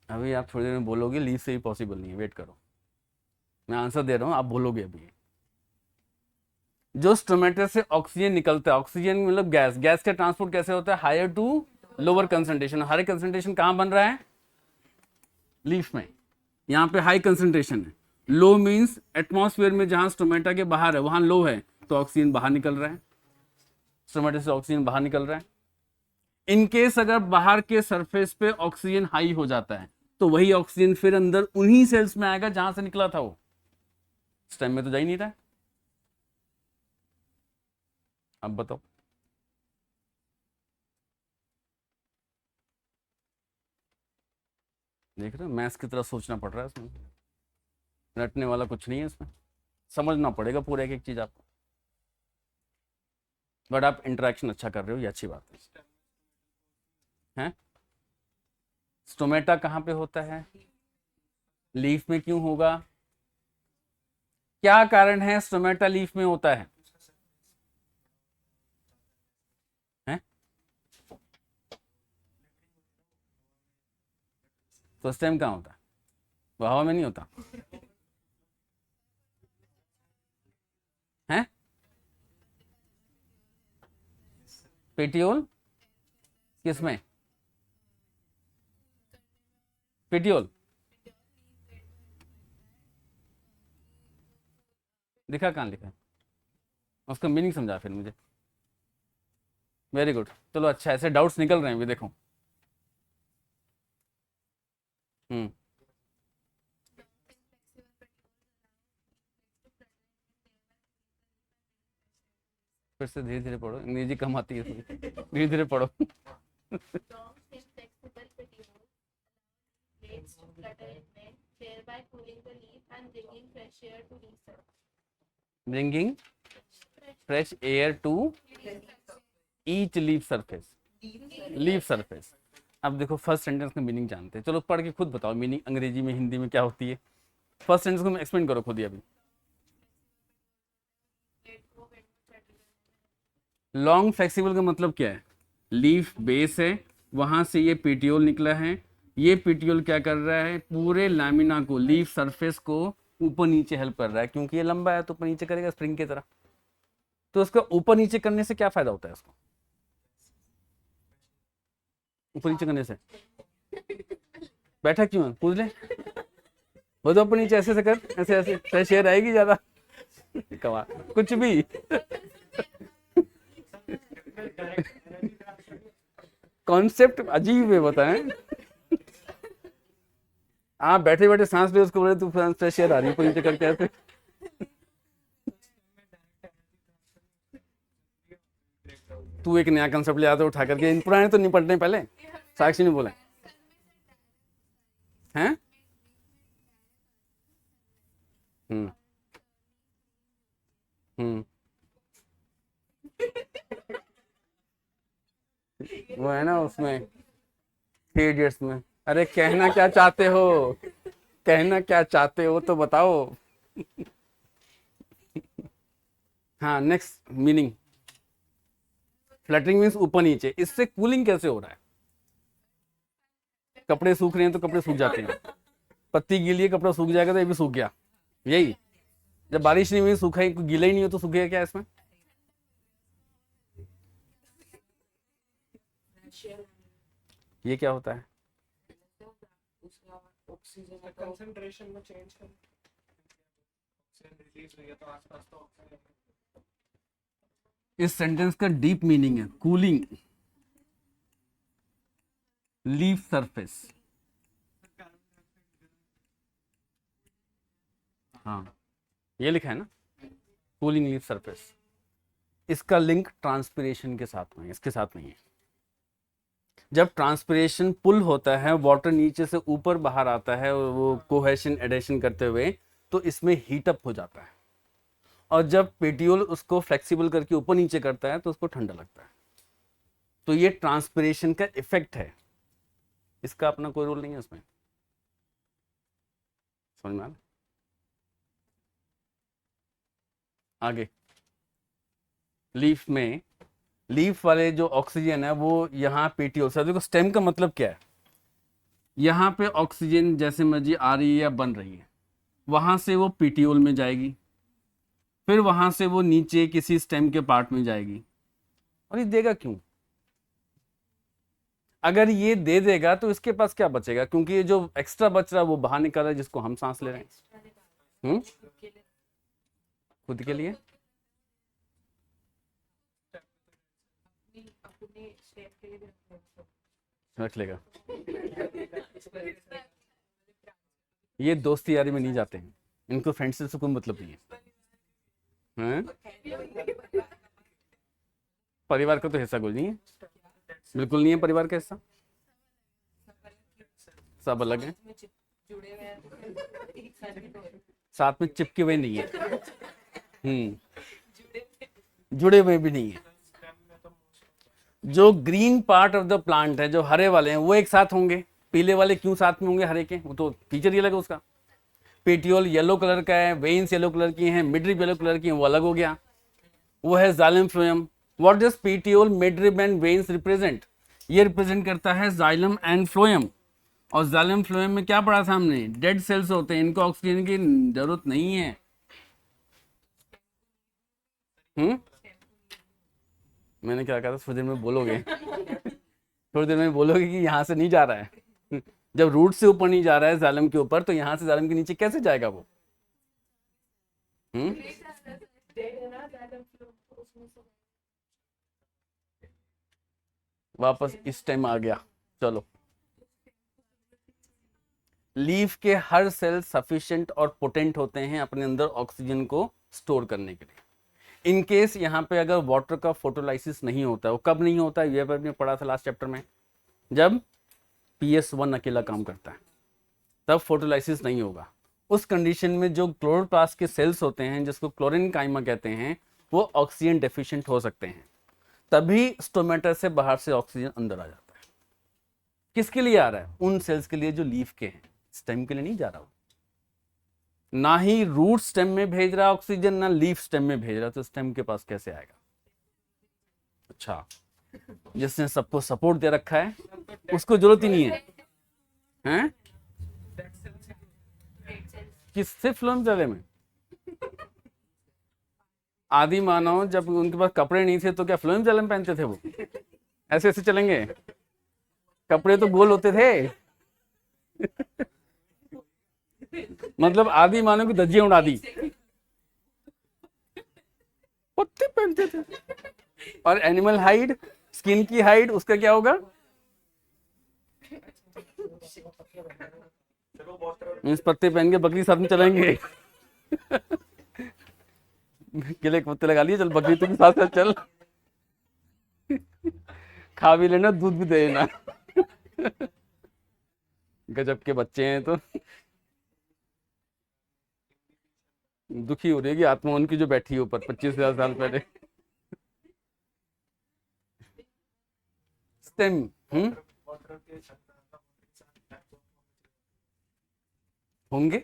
अभी आप थोड़ी देर में बोलोगे लीफ से ही पॉसिबल नहीं है, वेट करो, मैं आंसर दे रहा हूं, आप बोलोगे अभी। जो स्टोमेटा से ऑक्सीजन निकलता है, ऑक्सीजन मतलब गैस, गैस का ट्रांसपोर्ट कैसे होता है? Higher to lower concentration. High concentration कहां बन रहा है? लीफ में। यहाँ पे हाई कंसंट्रेशन है, लो मींस एटमॉस्फेयर में जहां स्टोमेटा के बाहर है वहां लो है, तो ऑक्सीजन बाहर निकल रहा है, स्टोमेटा से ऑक्सीजन बाहर निकल रहा है। इनकेस अगर बाहर के सरफेस पे ऑक्सीजन हाई हो जाता है, तो वही ऑक्सीजन फिर अंदर उन्हीं सेल्स में आएगा जहां से निकला था वो, स्टेम में तो जा ही नहीं रहा है। अब बताओ, देख रहे हो मैथ्स की तरह सोचना पड़ रहा है इसमें, रटने वाला कुछ नहीं है इसमें, समझना पड़ेगा पूरा एक एक चीज आपको। बट आप इंटरेक्शन अच्छा कर रहे हो, ये अच्छी बात है। हैं? स्टोमेटा कहाँ पे होता है? लीफ में क्यों होगा? क्या कारण है स्टोमेटा लीफ में होता है? हैं? तो स्टेम कहाँ होता है? वो हवा में नहीं होता है? पेटियोल किसमें? पेटियोल दिखा, कहाँ लिखा है? उसका मीनिंग समझा फिर मुझे। वेरी गुड, चलो अच्छा, ऐसे डाउट्स निकल रहे हैं भी, देखो। फिर से धीरे धीरे पढ़ो, अंग्रेजी कम आती है, धीरे धीरे पढ़ो। Bringing fresh air to each leaf surface, leaf surface. अब देखो फर्स्ट सेंटेंस का मीनिंग जानते हैं, चलो पढ़ के खुद बताओ मीनिंग अंग्रेजी में हिंदी में क्या होती है। फर्स्ट सेंटेंस को एक्सप्लेन करो खुद ही अभी। लॉन्ग फ्लेक्सिबल का मतलब क्या है? लीफ बेस है, वहां से ये पेटियोल निकला है, ये पेटियोल क्या कर रहा है? पूरे लैमिना को, लीफ सरफेस को ऊपर नीचे हेल्प कर रहा है, क्योंकि ये लंबा है तो ऊपर नीचे करेगा स्प्रिंग की तरह। तो उसका ऊपर नीचे करने से क्या फायदा होता है उसको? ऊपर नीचे करने से बैठा क्यों है, पूछ ले। वो तो ऊपर नीचे ऐसे से कर, ऐसे ऐसे, फ्रेश एयर आएगी ज्यादा। कमाल, कुछ भी। कॉन्सेप्ट अजीब है, बताएं। आप बैठे बैठे सांस ले, उसको बोले तू फ्रेश एयर आ रही है ऊपर नीचे करके ऐसे। तू एक नया कंसेप्ट ले आता उठा करके, इन पुराने तो निपटने पहले। साक्षी ने बोला हैं। हम्म हम्म वो है ना उसमें, 3 इडियट्स में। अरे कहना क्या चाहते हो, कहना क्या चाहते हो तो बताओ। हाँ, नेक्स्ट मीनिंग, फ्लटरिंग मीन्स ऊपर नीचे। इससे कूलिंग कैसे हो रहा है? कपड़े सूख रहे हैं तो कपड़े सूख जाते हैं, पत्ती गीली है कपड़ा सूख जाएगा तो ये भी सूख गया, यही। जब बारिश नहीं हुई, सूखा ही, गीला ही नहीं हो तो सूखेगा क्या इसमें? ये क्या होता है? कंसंट्रेशन में चेंज कर, ऑक्सीजन रिलीज हुई है तो आसपास तो ऑक्सीजन। इस सेंटेंस का डीप मीनिंग है कूलिंग लीफ सरफेस। हाँ, ये लिखा है ना, कूलिंग लीफ सरफेस। इसका लिंक ट्रांसपिरेशन के साथ में, इसके साथ नहीं है। जब ट्रांसपिरेशन पुल होता है, वाटर नीचे से ऊपर बाहर आता है वो कोहेशन एडेशन करते हुए, तो इसमें हीटअप हो जाता है। और जब पेटियोल उसको फ्लेक्सिबल करके ऊपर नीचे करता है तो उसको ठंडा लगता है। तो ये ट्रांसपिरेशन का इफेक्ट है, इसका अपना कोई रोल नहीं है उसमें। समझ में आ रहा? आगे लीफ में, लीफ वाले जो ऑक्सीजन है वो यहाँ पेटियोल से, देखो स्टेम का मतलब क्या है, यहाँ पे ऑक्सीजन जैसे मर्जी आ रही है या बन रही है, वहां से वो पेटियोल में जाएगी, फिर वहां से वो नीचे किसी स्टेम के पार्ट में जाएगी। और ये देगा क्यों? अगर ये दे देगा तो इसके पास क्या बचेगा, क्योंकि ये जो एक्स्ट्रा बच रहा है वो बाहर निकल रहा है, जिसको हम सांस ले रहे हैं। खुद के लिए रख लेगा। ये दोस्ती यारी में नहीं जाते हैं, इनको फ्रेंडशिप से कोई मतलब नहीं है। परिवार का तो हिस्सा कोई नहीं है, बिल्कुल नहीं है परिवार का हिस्सा, सब अलग है, साथ में चिपके हुए नहीं है। जुड़े हुए भी नहीं है। जो green part of the plant है, जो हरे वाले हैं, वो एक साथ होंगे, पीले वाले क्यों साथ में होंगे हरे के? वो तो फीचर ही अलग है उसका। पेटियोल येलो कलर का है, वेन्स येलो कलर की हैं, मिडरिब येलो कलर की हैं, वो अलग हो गया, वो है xylem phloem. What does petiole, midrib and veins represent? ये रिप्रेजेंट करता है जाइलम एंड फ्लोएम। और जाइलम फ्लोएम में क्या पढ़ा था हमने? डेड सेल्स होते हैं, इनको ऑक्सीजन की जरूरत नहीं है। मैंने क्या कहा था? थोड़ी देर में बोलोगे, थोड़ी देर में बोलोगे कि यहाँ से नहीं जा रहा है। जब रूट से ऊपर नहीं जा रहा है जाइलम के ऊपर, तो यहाँ से जाइलम के नीचे कैसे जाएगा वो? वापस इस टाइम आ गया। चलो, लीफ के हर सेल सफिशिएंट और पोटेंट होते हैं अपने अंदर ऑक्सीजन को स्टोर करने के लिए। इन केस यहाँ पे अगर वाटर का फोटोलाइसिस नहीं होता है, वो कब नहीं होता है? ये हमने पढ़ा था लास्ट चैप्टर में, जब PS1 अकेला काम करता है तब फोटोलाइसिस नहीं होगा। उस कंडीशन में जो क्लोरोप्लास्ट के सेल्स होते हैं, जिसको क्लोरीन काइमा कहते हैं, वो ऑक्सीजन डेफिशिएंट हो सकते हैं, तभी स्टोमेटा से बाहर से ऑक्सीजन अंदर आ जाता है। किसके लिए आ रहा है? उन सेल्स के लिए जो लीफ के हैं, स्टेम के लिए नहीं जा रहा। ना ही रूट स्टेम में भेज रहा ऑक्सीजन, ना लीफ स्टेम में भेज रहा, तो स्टेम के पास कैसे आएगा? अच्छा, जिसने सबको सपोर्ट दे रखा है उसको जरूरत ही नहीं है, हैं? किससे फ्लोएम जाले में? आदि मानव जब उनके पास कपड़े नहीं थे तो क्या फ्लोएम जालम पहनते थे वो? ऐसे ऐसे चलेंगे? कपड़े तो गोल होते थे। मतलब आदि मानव की धज्जियां उड़ा दी, पत्ते पहनते थे। और एनिमल हाइड, स्किन की हाइड, उसका क्या होगा? मीन्स पत्ते पहन के बकरी साथ में चलेंगे। केले के पत्ते लगा लिए, चल बकरी तू भी साथ साथ चल, खा भी लेना, दूध भी दे देना। गजब के बच्चे हैं। तो दुखी हो रही है आत्मा उनकी जो बैठी है ऊपर 25,000 साल पहले। स्टेम। होंगे?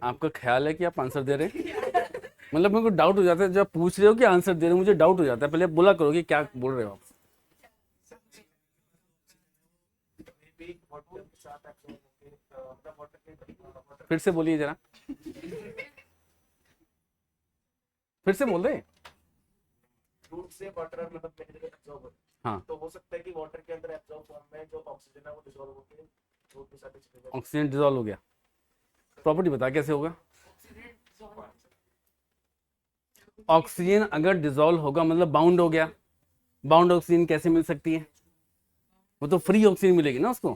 आपका ख्याल है कि आप आंसर दे रहे हैं? मतलब मेरे को डाउट हो जाता है जब पूछ रहे हो कि आंसर दे रहे हो, मुझे डाउट हो जाता है। पहले आप बोला करो कि क्या बोल रहे हो आप। फिर से बोलिए जरा, फिर से बोल रहे। फ्रूट से वाटर मतलब एब्जॉर्ब होता है। हाँ, तो हो सकता है कि वाटर के अंदर एब्जॉर्ब फॉर्म में जो ऑक्सीजन है वो डिसॉल्व होकर फ्रूट के साथ चले जाए। ऑक्सीजन डिजोल्व हो गया। प्रॉपर्टी बता कैसे होगा? ऑक्सीजन अगर डिसॉल्व होगा मतलब बाउंड हो गया। बाउंड ऑक्सीजन कैसे मिल सकती है? वो तो फ्री ऑक्सीजन मिलेगी ना उसको।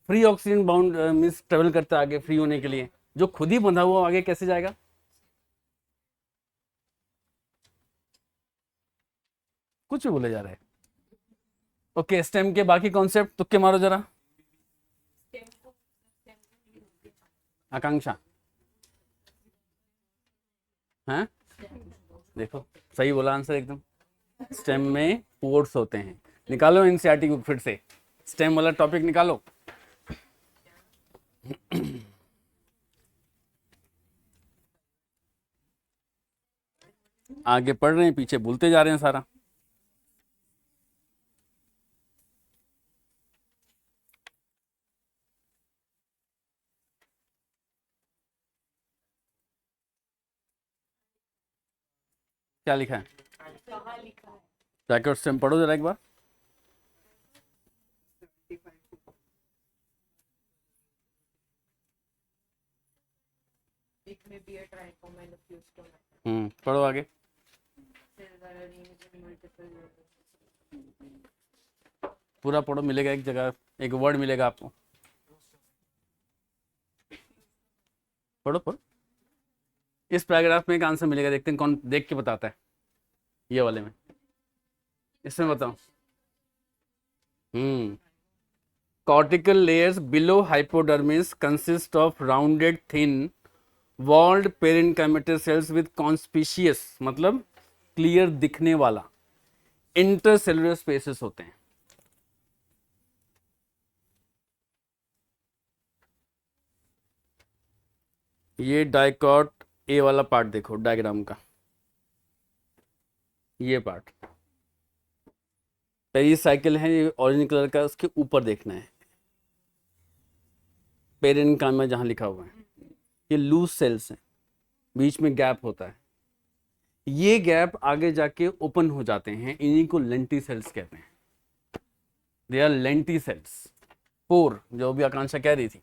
Free oxygen bound means travel करता है आगे फ्री होने के लिए। जो खुद ही बंधा हुआ आगे कैसे जाएगा? कुछ भी बोले जा रहे हैं। ओके, स्टेम के बाकी कॉन्सेप्ट तुक्के मारो जरा। आकांक्षा हैं? देखो सही बोला आंसर एकदम। स्टेम में पोर्स होते हैं। निकालो एनसीईआरटी बुक फिर से, स्टेम वाला टॉपिक निकालो। आगे पढ़ रहे हैं, पीछे भूलते जा रहे हैं सारा। क्या लिखा है? जाके उस स्टेम पढ़ो जरा एक बार। It may be a trichome and a few stomata. पढ़ो आगे। There are arranged in multiple पूरा पढ़ो, मिलेगा एक जगह, एक वर्ड मिलेगा आपको। पढ़ो पढ़ो। इस पैराग्राफ में एक आंसर मिलेगा, देखते हैं कौन देख के बताता है। ये वाले में, इसमें बताओ। Cortical layers below hypodermis consist of rounded thin walled parenchymatous cells with conspicuous मतलब क्लियर दिखने वाला इंटरसेलुलर स्पेसेस होते हैं। ये डाइकॉट ए वाला पार्ट देखो डायग्राम का, ये पार्ट पेरिसाइकिल है, ये ऑरेंज कलर का, उसके ऊपर देखना है पेरेन्काइमा जहां लिखा हुआ है। ये लूज सेल्स हैं, बीच में गैप होता है। ये गैप आगे जाके ओपन हो जाते हैं, इन्हीं को लेंटी सेल्स कहते हैं। They are lenticels. Pore जो भी आकांक्षा कह रही थी,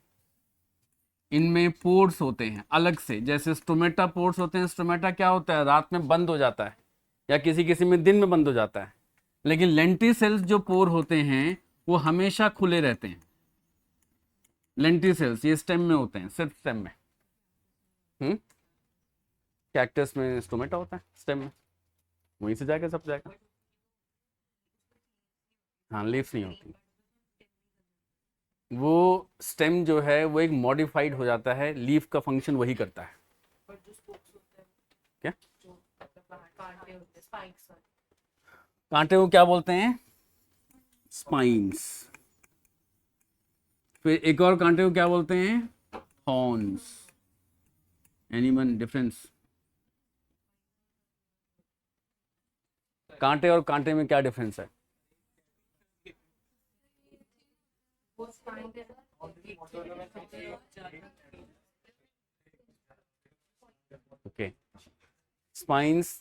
इनमें पोर्स होते हैं अलग से, जैसे स्टोमेटा पोर्स होते हैं। स्टोमेटा क्या होता है? रात में बंद हो जाता है, या किसी किसी में दिन में बंद हो जाता है। लेकिन लेंटी सेल्स जो पोर होते हैं वो हमेशा खुले रहते हैं। लेंटी सेल्स ये स्टेम में होते हैं, सिर्फ स्टेम में। कैक्टस में स्टोमेटा होता है, स्टेम में वहीं से जाएगा, सब जाएगा। हाँ, लीव्स नहीं होती। वो स्टेम जो है वो एक मॉडिफाइड हो जाता है, लीफ का फंक्शन वही करता है। और जो spokes होते हैं, क्या? जो मतलब बाहर कांटे होते हैं, spikes वाले। कांटे को क्या बोलते हैं? स्पाइन्स। फिर एक और कांटे को क्या बोलते हैं? हॉर्न्स। Anyone difference? कांटे और कांटे में क्या डिफरेंस है? वो spine है ना, ओके, स्पाइंस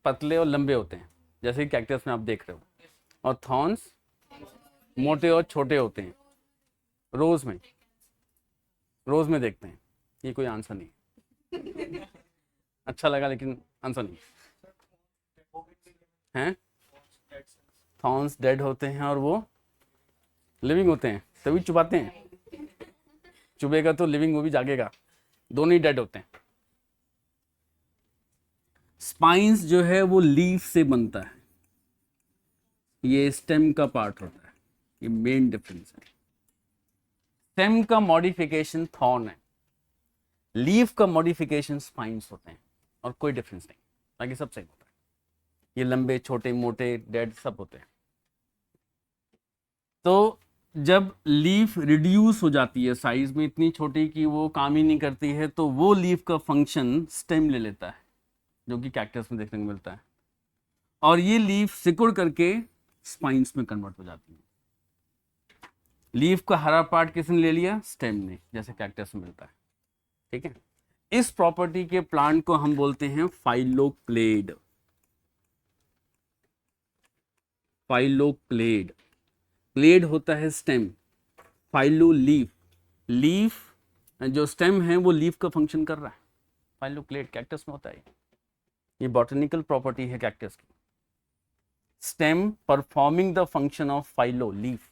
पतले और लंबे होते हैं, जैसे कि कैक्टस में आप देख रहे हो, और थॉर्न्स मोटे और छोटे होते हैं। रोज में देखते हैं। ये कोई आंसर नहीं। अच्छा लगा लेकिन आंसर नहीं है। थॉर्न्स डेड होते हैं और वो लिविंग होते हैं, तभी चुबाते हैं। चुभेगा तो लिविंग, वो भी जागेगा, दोनों ही डेड होते हैं। स्पाइंस जो है वो लीफ से बनता है, ये स्टेम का पार्ट होता है, ये मेन डिफरेंस है। स्टेम का मॉडिफिकेशन थॉर्न है, लीफ का मॉडिफिकेशन स्पाइंस होते हैं, और कोई डिफरेंस नहीं, बाकी सब सेम होता है। ये लंबे छोटे मोटे डेड सब होते हैं। तो जब लीफ रिड्यूस हो जाती है साइज में इतनी छोटी कि वो काम ही नहीं करती है, तो वो लीफ का फंक्शन स्टेम ले लेता है, जो कि कैक्टस में देखने को मिलता है, और ये लीफ सिकुड़ करके स्पाइंस में कन्वर्ट हो जाती है। लीफ का हरा पार्ट किसने ले लिया? स्टेम ने, जैसे कैक्टस में मिलता है। ठीक है, इस प्रॉपर्टी के प्लांट को हम बोलते हैं फाइलोक्लेड। फाइलोक्लेड, क्लेड होता है स्टेम, फाइलो लीफ, लीफ जो स्टेम है वो लीफ का फंक्शन कर रहा है। फाइलोक्लेड कैक्टस में होता है, ये बॉटनिकल प्रॉपर्टी है कैक्टस की। Stem performing the function of phyllo leaf,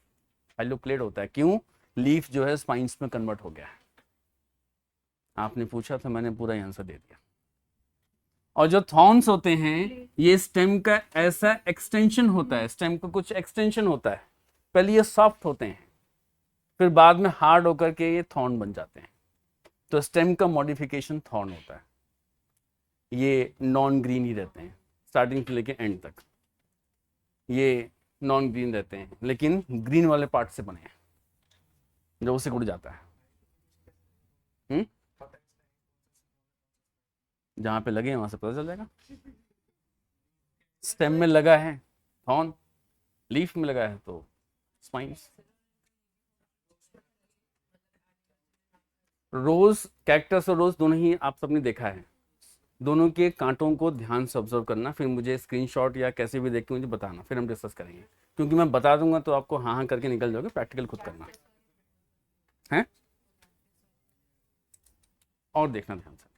phylloclade होता है। क्यों? लीफ जो है स्पाइंस में कन्वर्ट हो गया है। आपने पूछा था, मैंने पूरा आंसर दे दिया। और जो थॉर्न्स होते हैं, ये स्टेम का ऐसा एक्सटेंशन होता है, स्टेम का कुछ एक्सटेंशन होता है। पहले ये सॉफ्ट होते हैं, फिर बाद में हार्ड होकर के ये थॉर्न बन जाते हैं। तो स्टेम का मॉडिफिकेशन थॉर्न होता है। ये नॉन ग्रीन ही रहते हैं स्टार्टिंग से लेके एंड तक, ये नॉन ग्रीन रहते हैं, लेकिन ग्रीन वाले पार्ट से बने हैं, जो उसे उड़ जाता है। जहां पे लगे हैं वहां से पता चल जाएगा। स्टेम में लगा है थॉर्न, लीफ में लगा है तो स्पाइंस। रोज, कैक्टस और रोज दोनों ही आप सबने देखा है। दोनों के कांटों को ध्यान से ऑब्जर्व करना, फिर मुझे स्क्रीनशॉट या कैसे भी देख के मुझे बताना, फिर हम डिस्कस करेंगे। क्योंकि मैं बता दूंगा तो आपको हाँ हाँ करके निकल जाओगे, प्रैक्टिकल खुद करना है। और देखना ध्यान से,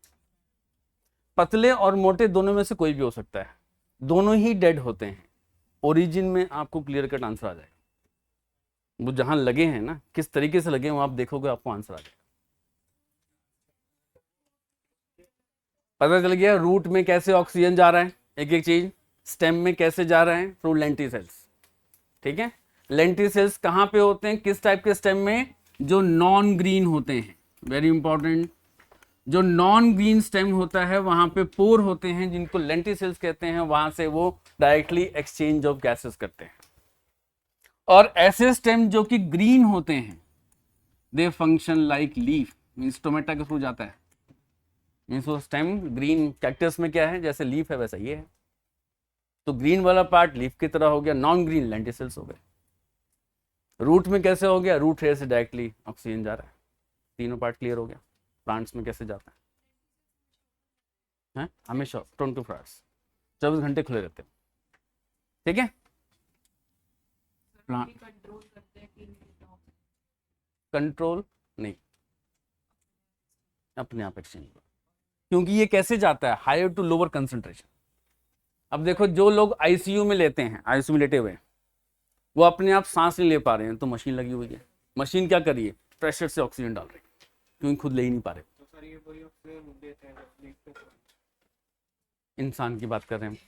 पतले और मोटे दोनों में से कोई भी हो सकता है, दोनों ही डेड होते हैं। ओरिजिन में आपको क्लियर कट आंसर आ जाएगा। वो जहां लगे हैं ना, किस तरीके से लगे हैं वो आप देखोगे, आपको आंसर आ जाएगा। पता चल गया रूट में कैसे ऑक्सीजन जा रहा है, एक एक चीज। स्टेम में कैसे जा रहा है, थ्रू लेंटिसेल्स। ठीक है, लेंटिसेल्स कहां पे होते हैं, किस टाइप के स्टेम में? जो नॉन ग्रीन होते हैं, वेरी इंपॉर्टेंट। जो नॉन ग्रीन स्टेम होता है वहां पे पोर होते हैं, जिनको लेंटिसेल्स कहते हैं। वहां से वो डायरेक्टली एक्सचेंज ऑफ गैसेस करते हैं। और ऐसे स्टेम जो कि ग्रीन होते हैं, दे फंक्शन लाइक लीफ, मींस टोमेटा के थ्रू जाता है। मीन्स वो स्टेम ग्रीन, कैक्टस में क्या है, जैसे लीफ है वैसा ये है। तो ग्रीन वाला पार्ट लीफ की तरह हो गया, नॉन ग्रीन लेंटिसेल्स हो गए। रूट में कैसे हो गया, रूट हेयर से डायरेक्टली ऑक्सीजन जा रहा है। तीनों पार्ट क्लियर हो गया। प्लांट्स में कैसे जाता है, हमेशा 24 आवर्स, 24 घंटे खुले रहते हैं। ठीक है, प्लांट कंट्रोल नहीं, अपने आप एक्सचेंज, क्योंकि ये कैसे जाता है, हायर टू लोअर कंसंट्रेशन। अब देखो, जो लोग आईसीयू में लेते हैं, आईसीयू में लेटे हुए हैं, वो अपने आप सांस नहीं ले पा रहे हैं, तो मशीन लगी हुई है। मशीन क्या करिए, प्रेशर से ऑक्सीजन डाल रही है, क्योंकि खुद ले ही नहीं पा रहे। तो सर ये वही ऑक्सीजन देते हैं जब लीफ पे। इंसान की बात कर रहे हैं,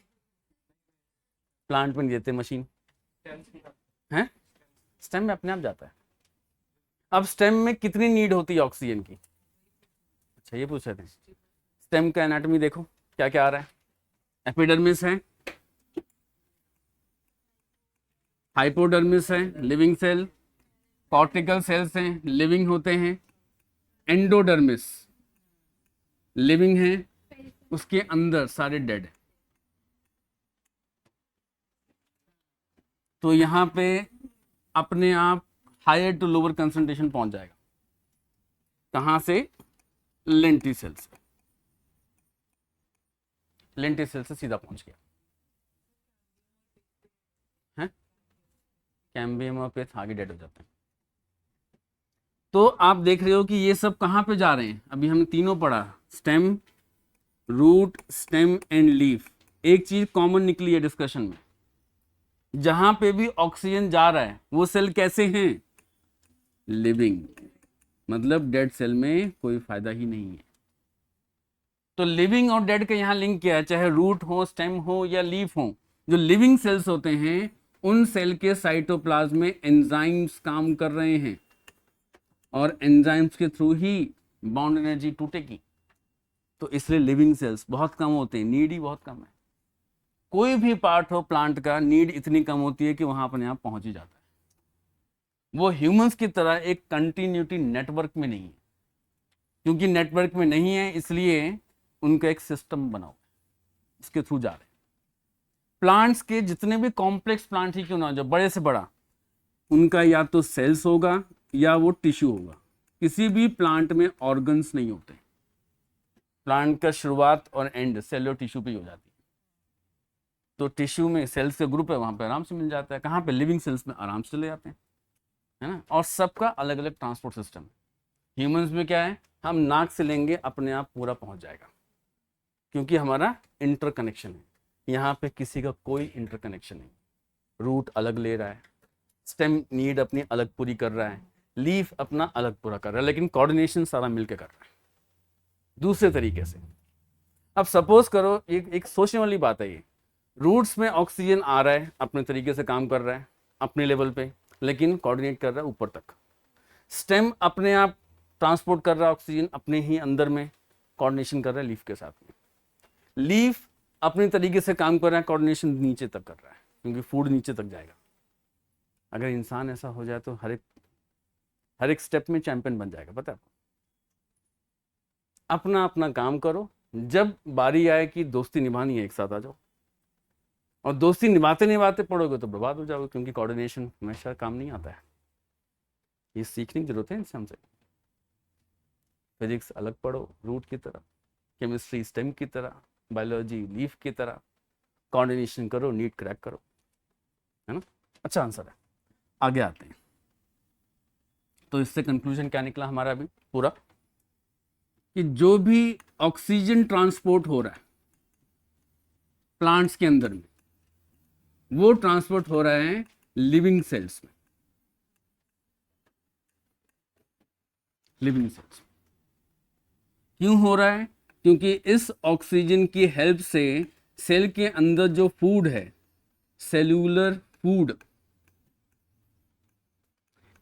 प्लांट में नहीं देते, मशीन है, स्टेम में अपने आप जाता है। अब स्टेम में कितनी नीड होती है ऑक्सीजन की? अच्छा, ये पूछ रहे थे। स्टेम का एनाटॉमी देखो क्या क्या आ रहा है। एपिडर्मिस है, हाइपोडर्मिस है, लिविंग सेल, कॉर्टिकल सेल्स हैं, लिविंग होते हैं, एंडोडर्मिस लिविंग है, उसके अंदर सारे डेड। तो यहां पे अपने आप हायर टू लोअर कंसंट्रेशन पहुंच जाएगा। कहां से? लेंटिसेल्स। लेंटिल सेल से सीधा पहुंच गया है। कैम्बियम और पेथ आगे डेड हो जाते हैं। तो आप देख रहे हो कि ये सब कहाँ पे जा रहे हैं। अभी हमने तीनों पढ़ा, stem, root, stem and leaf. एक चीज कॉमन निकली है डिस्कशन में, जहां पे भी ऑक्सीजन जा रहा है वो सेल कैसे हैं, लिविंग। मतलब डेड सेल में कोई फायदा ही नहीं है। तो लिविंग और डेड का यहाँ लिंक क्या है, चाहे रूट हो, स्टेम हो या लीफ हो। जो लिविंग सेल्स होते हैं उन सेल के साइटोप्लाज्म में एंजाइम्स काम कर रहे हैं और एंजाइम्स के थ्रू ही बॉन्ड एनर्जी टूटेगी। तो इसलिए लिविंग सेल्स बहुत कम होते हैं, नीड ही बहुत कम है। कोई भी पार्ट हो प्लांट का, नीड इतनी कम होती है कि वहां अपने आप पहुंच ही जाता है। वो ह्यूमंस की तरह एक कंटिन्यूटी नेटवर्क में नहीं है। क्योंकि नेटवर्क में नहीं है इसलिए उनका एक सिस्टम बना हुआ है, इसके थ्रू जा रहे हैं। प्लांट्स के जितने भी कॉम्प्लेक्स प्लांट ही क्यों ना हो, जो बड़े से बड़ा, उनका या तो सेल्स होगा या वो टिश्यू होगा। किसी भी प्लांट में ऑर्गन्स नहीं होते। प्लांट का शुरुआत और एंड सेलुलर टिश्यू पे ही हो जाती है। तो टिश्यू में सेल्स का ग्रुप है, वहां पे आराम से मिल जाता है। कहाँ पे, लिविंग सेल्स में आराम से ले जाते हैं, है ना। और सबका अलग अलग ट्रांसपोर्ट सिस्टम है। ह्यूमंस में क्या है, हम नाक से लेंगे अपने आप पूरा पहुंच जाएगा, क्योंकि हमारा इंटरकनेक्शन है। यहाँ पे किसी का कोई इंटरकनेक्शन नहीं। रूट अलग ले रहा है, स्टेम नीड अपनी अलग पूरी कर रहा है, लीफ अपना अलग पूरा कर रहा है, लेकिन कोऑर्डिनेशन सारा मिलकर कर रहा है दूसरे तरीके से। अब सपोज करो, एक सोचने वाली बात है ये, रूट्स में ऑक्सीजन आ रहा है, अपने तरीके से काम कर रहा है अपने लेवल पे, लेकिन कोऑर्डिनेट कर रहा है ऊपर तक। स्टेम अपने आप ट्रांसपोर्ट कर रहा है ऑक्सीजन अपने ही अंदर में, कोऑर्डिनेशन कर रहा है लीफ के साथ में। लीफ अपने तरीके से काम कर रहा है, कोऑर्डिनेशन नीचे तक कर रहा है, क्योंकि फूड नीचे तक जाएगा। अगर इंसान ऐसा हो जाए तो हर एक स्टेप में चैंपियन बन जाएगा, पता है आपको। अपना अपना काम करो, जब बारी आए कि दोस्ती निभानी है, एक साथ आ जाओ। और दोस्ती निभाते निभाते पढ़ोगे तो बर्बाद हो जाओगे, क्योंकि कोऑर्डिनेशन हमेशा काम नहीं आता है। ये सीखने की जरूरत है इंसान से। फिजिक्स अलग पढ़ो रूट की तरह, केमिस्ट्री स्टेम की तरह, बायोलॉजी लीफ की तरह, कोऑर्डिनेशन करो, नीट क्रैक करो, है ना। अच्छा आंसर है। आगे आते हैं। तो इससे कंक्लूजन क्या निकला हमारा अभी पूरा, कि जो भी ऑक्सीजन ट्रांसपोर्ट हो रहा है प्लांट्स के अंदर में, वो ट्रांसपोर्ट हो रहा है लिविंग सेल्स में। लिविंग सेल्स क्यों हो रहा है, क्योंकि इस ऑक्सीजन की हेल्प से सेल के अंदर जो फूड है, सेल्यूलर फूड,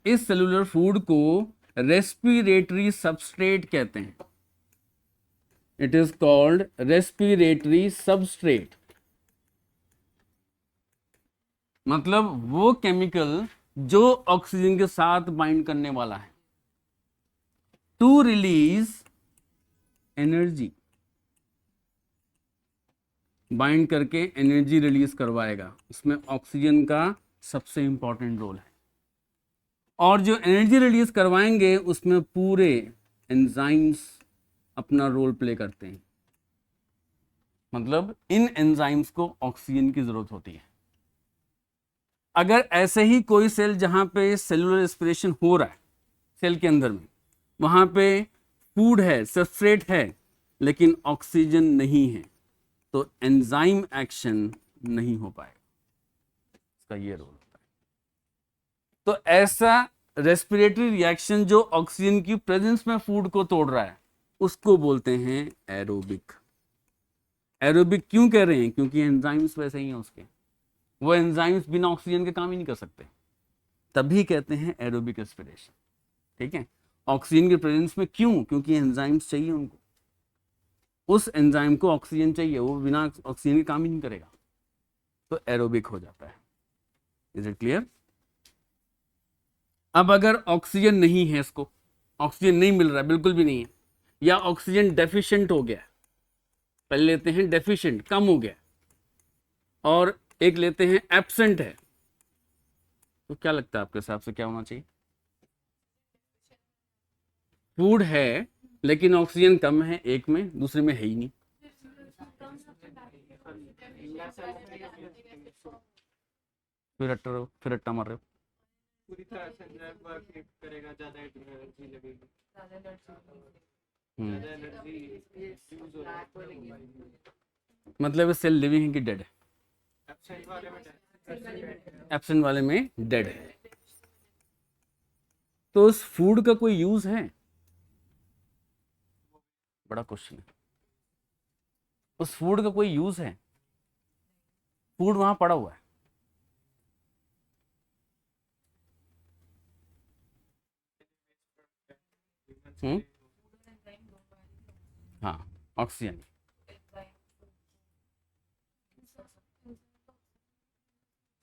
इस सेल्यूलर फूड को रेस्पिरेटरी सबस्ट्रेट कहते हैं। It is called respiratory substrate. मतलब वो केमिकल जो ऑक्सीजन के साथ बाइंड करने वाला है टू रिलीज एनर्जी, बाइंड करके एनर्जी रिलीज करवाएगा। इसमें ऑक्सीजन का सबसे इंपॉर्टेंट रोल है। और जो एनर्जी रिलीज करवाएंगे उसमें पूरे एंजाइम्स अपना रोल प्ले करते हैं। मतलब इन एंजाइम्स को ऑक्सीजन की जरूरत होती है। अगर ऐसे ही कोई सेल जहां पे सेलुलर रेस्पिरेशन हो रहा है सेल के अंदर में, वहां पे फूड है, सबस्ट्रेट है, लेकिन ऑक्सीजन नहीं है, तो एंजाइम एक्शन नहीं हो पाएगा। इसका ये रोल होता है। तो ऐसा रेस्पिरेटरी रिएक्शन जो ऑक्सीजन की प्रेजेंस में फूड को तोड़ रहा है, उसको बोलते हैं एरोबिक। एरोबिक क्यों कह रहे हैं, क्योंकि एंजाइम्स वैसे ही हैं उसके, वो एंजाइम्स बिना ऑक्सीजन के काम ही नहीं कर सकते, तभी कहते हैं एरोबिक रेस्पिरेशन। ठीक है, ऑक्सीजन के प्रेजेंस में क्यों, क्योंकि एंजाइम्स चाहिए उनको, उस एंजाइम को ऑक्सीजन चाहिए, वो बिना ऑक्सीजन के काम ही नहीं करेगा, तो एरोबिक हो जाता है। Is it clear. अब अगर ऑक्सीजन नहीं है, इसको ऑक्सीजन नहीं मिल रहा है, बिल्कुल भी नहीं है, या ऑक्सीजन डेफिशिएंट हो गया, पहले लेते हैं डेफिशिएंट, कम हो गया, और एक लेते हैं एब्सेंट है, तो क्या लगता है आपके हिसाब से क्या होना चाहिए। फूड है लेकिन ऑक्सीजन कम है, एक में, दूसरे में है ही नहीं, फिर रट्टा मार रहे हो। पूरी तरह से एंजाइम वर्क नहीं करेगा, ज्यादा एनर्जी लगेगी, ज़्यादा एनर्जी ज्यादा एनर्जी यूज हो रहा है। मतलब सेल लिविंग है कि डेड है? एब्सेंट वाले में एब्सेंट वाले में डेड है। तो उस फूड का कोई यूज है? बड़ा क्वेश्चन है। उस फूड का कोई यूज है? फूड वहां पड़ा हुआ है। हाँ, ऑक्सीजन।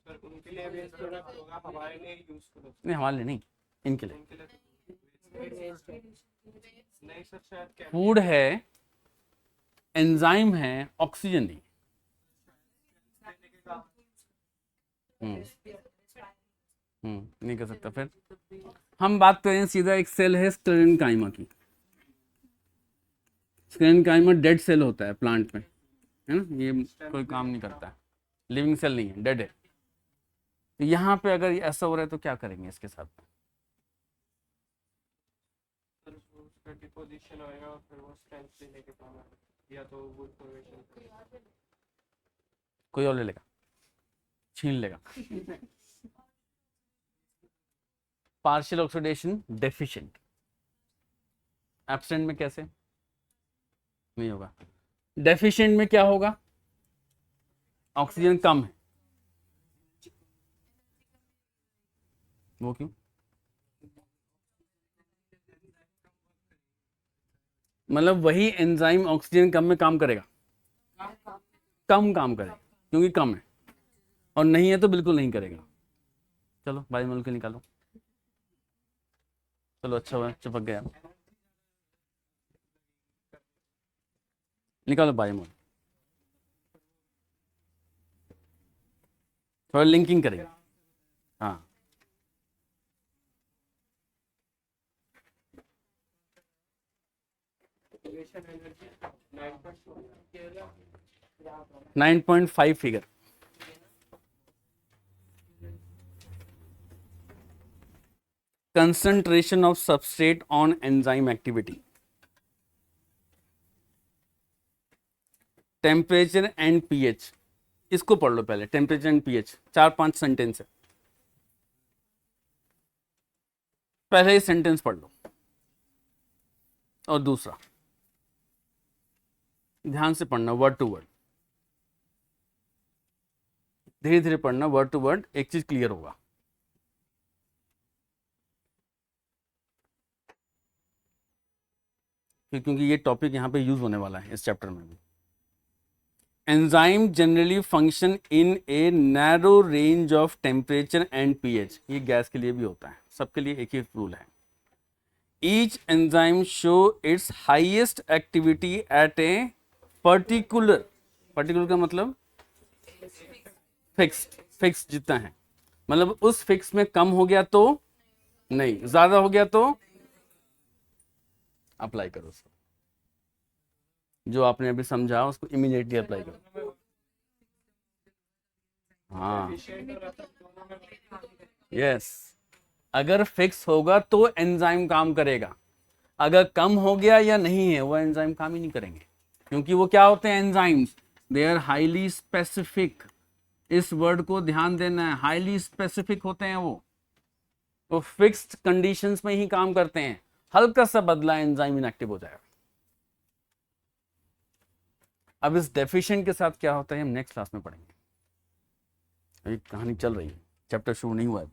सर उनके लिए वेस्ट प्रोडक्ट होगा, हमारे लिए यूजफुल होगा। नहीं, हमारे लिए नहीं, इनके लिए। उनके लिए नहीं सर, शायद फूड है, एंजाइम है, ऑक्सीजन नहीं। नहीं कर सकता। फिर हम बात करें सीधा, एक सेल है स्क्लेरेनकाइमा की। स्क्लेरेनकाइमा डेड सेल होता है प्लांट में, है ना, ये कोई काम नहीं करता है, लिविंग सेल नहीं है, डेड है। तो यहाँ पे अगर ये ऐसा हो रहा है तो क्या करेंगे इसके साथ? सर उसका डिपोजिशन होएगा और फिर वो स्ट्रेंथ देने के काम आएगा, या तो वुड फॉर्मेशन। कोई और ले लेगा, छीन लेगा। Partial oxidation deficient. एब्सेंट में कैसे? नहीं होगा। डेफिशिएंट में क्या होगा? ऑक्सीजन कम है। वो क्यों? मतलब वही एंजाइम ऑक्सीजन कम में काम करेगा, कम काम करेगा क्योंकि कम है, और नहीं है तो बिल्कुल नहीं करेगा। चलो बायोमोल निकालो। चलो अच्छा हुआ, चिपक गया। निकालो बायोमोल। थोड़ा लिंकिंग करेंगे। हाँ, energy 9.5 figure. concentration of substrate on enzyme activity, temperature and pH. इसको पढ़ लो पहले, टेम्परेचर एंड पीएच, 4-5 सेंटेंस है। पहले ही सेंटेंस पढ़ लो, और दूसरा ध्यान से पढ़ना, वर्ड टू वर्ड, धीरे धीरे पढ़ना, वर्ड टू वर्ड एक चीज क्लियर होगा। क्योंकि ये टॉपिक यहाँ पे यूज होने वाला है इस चैप्टर में भी। Enzyme generally function in a narrow range of temperature and pH. ये गैस के लिए भी होता है, सबके लिए एक ही रूल है। Each enzyme show its highest activity at a particular का मतलब फिक्स जितना है, मतलब उस फिक्स में कम हो गया तो नहीं, ज्यादा हो गया तो अप्लाई करो उसको। जो आपने अभी समझा उसको इमीडिएटली अप्लाई करो। हाँ, यस, अगर फिक्स होगा तो एंजाइम काम करेगा, अगर कम हो गया या नहीं है वो एंजाइम काम ही नहीं करेंगे, क्योंकि वो क्या होते हैं enzymes, they are highly specific. इस वर्ड को ध्यान देना है, हाईली स्पेसिफिक होते हैं वो फिक्स्ड कंडीशंस में ही काम करते हैं, हल्का सा बदला एंजाइम इनएक्टिव हो जाएगा। अब इस डेफिशिएंट के साथ क्या होता है हम नेक्स्ट क्लास में पढ़ेंगे, अभी कहानी चल रही है, चैप्टर शुरू नहीं हुआ है।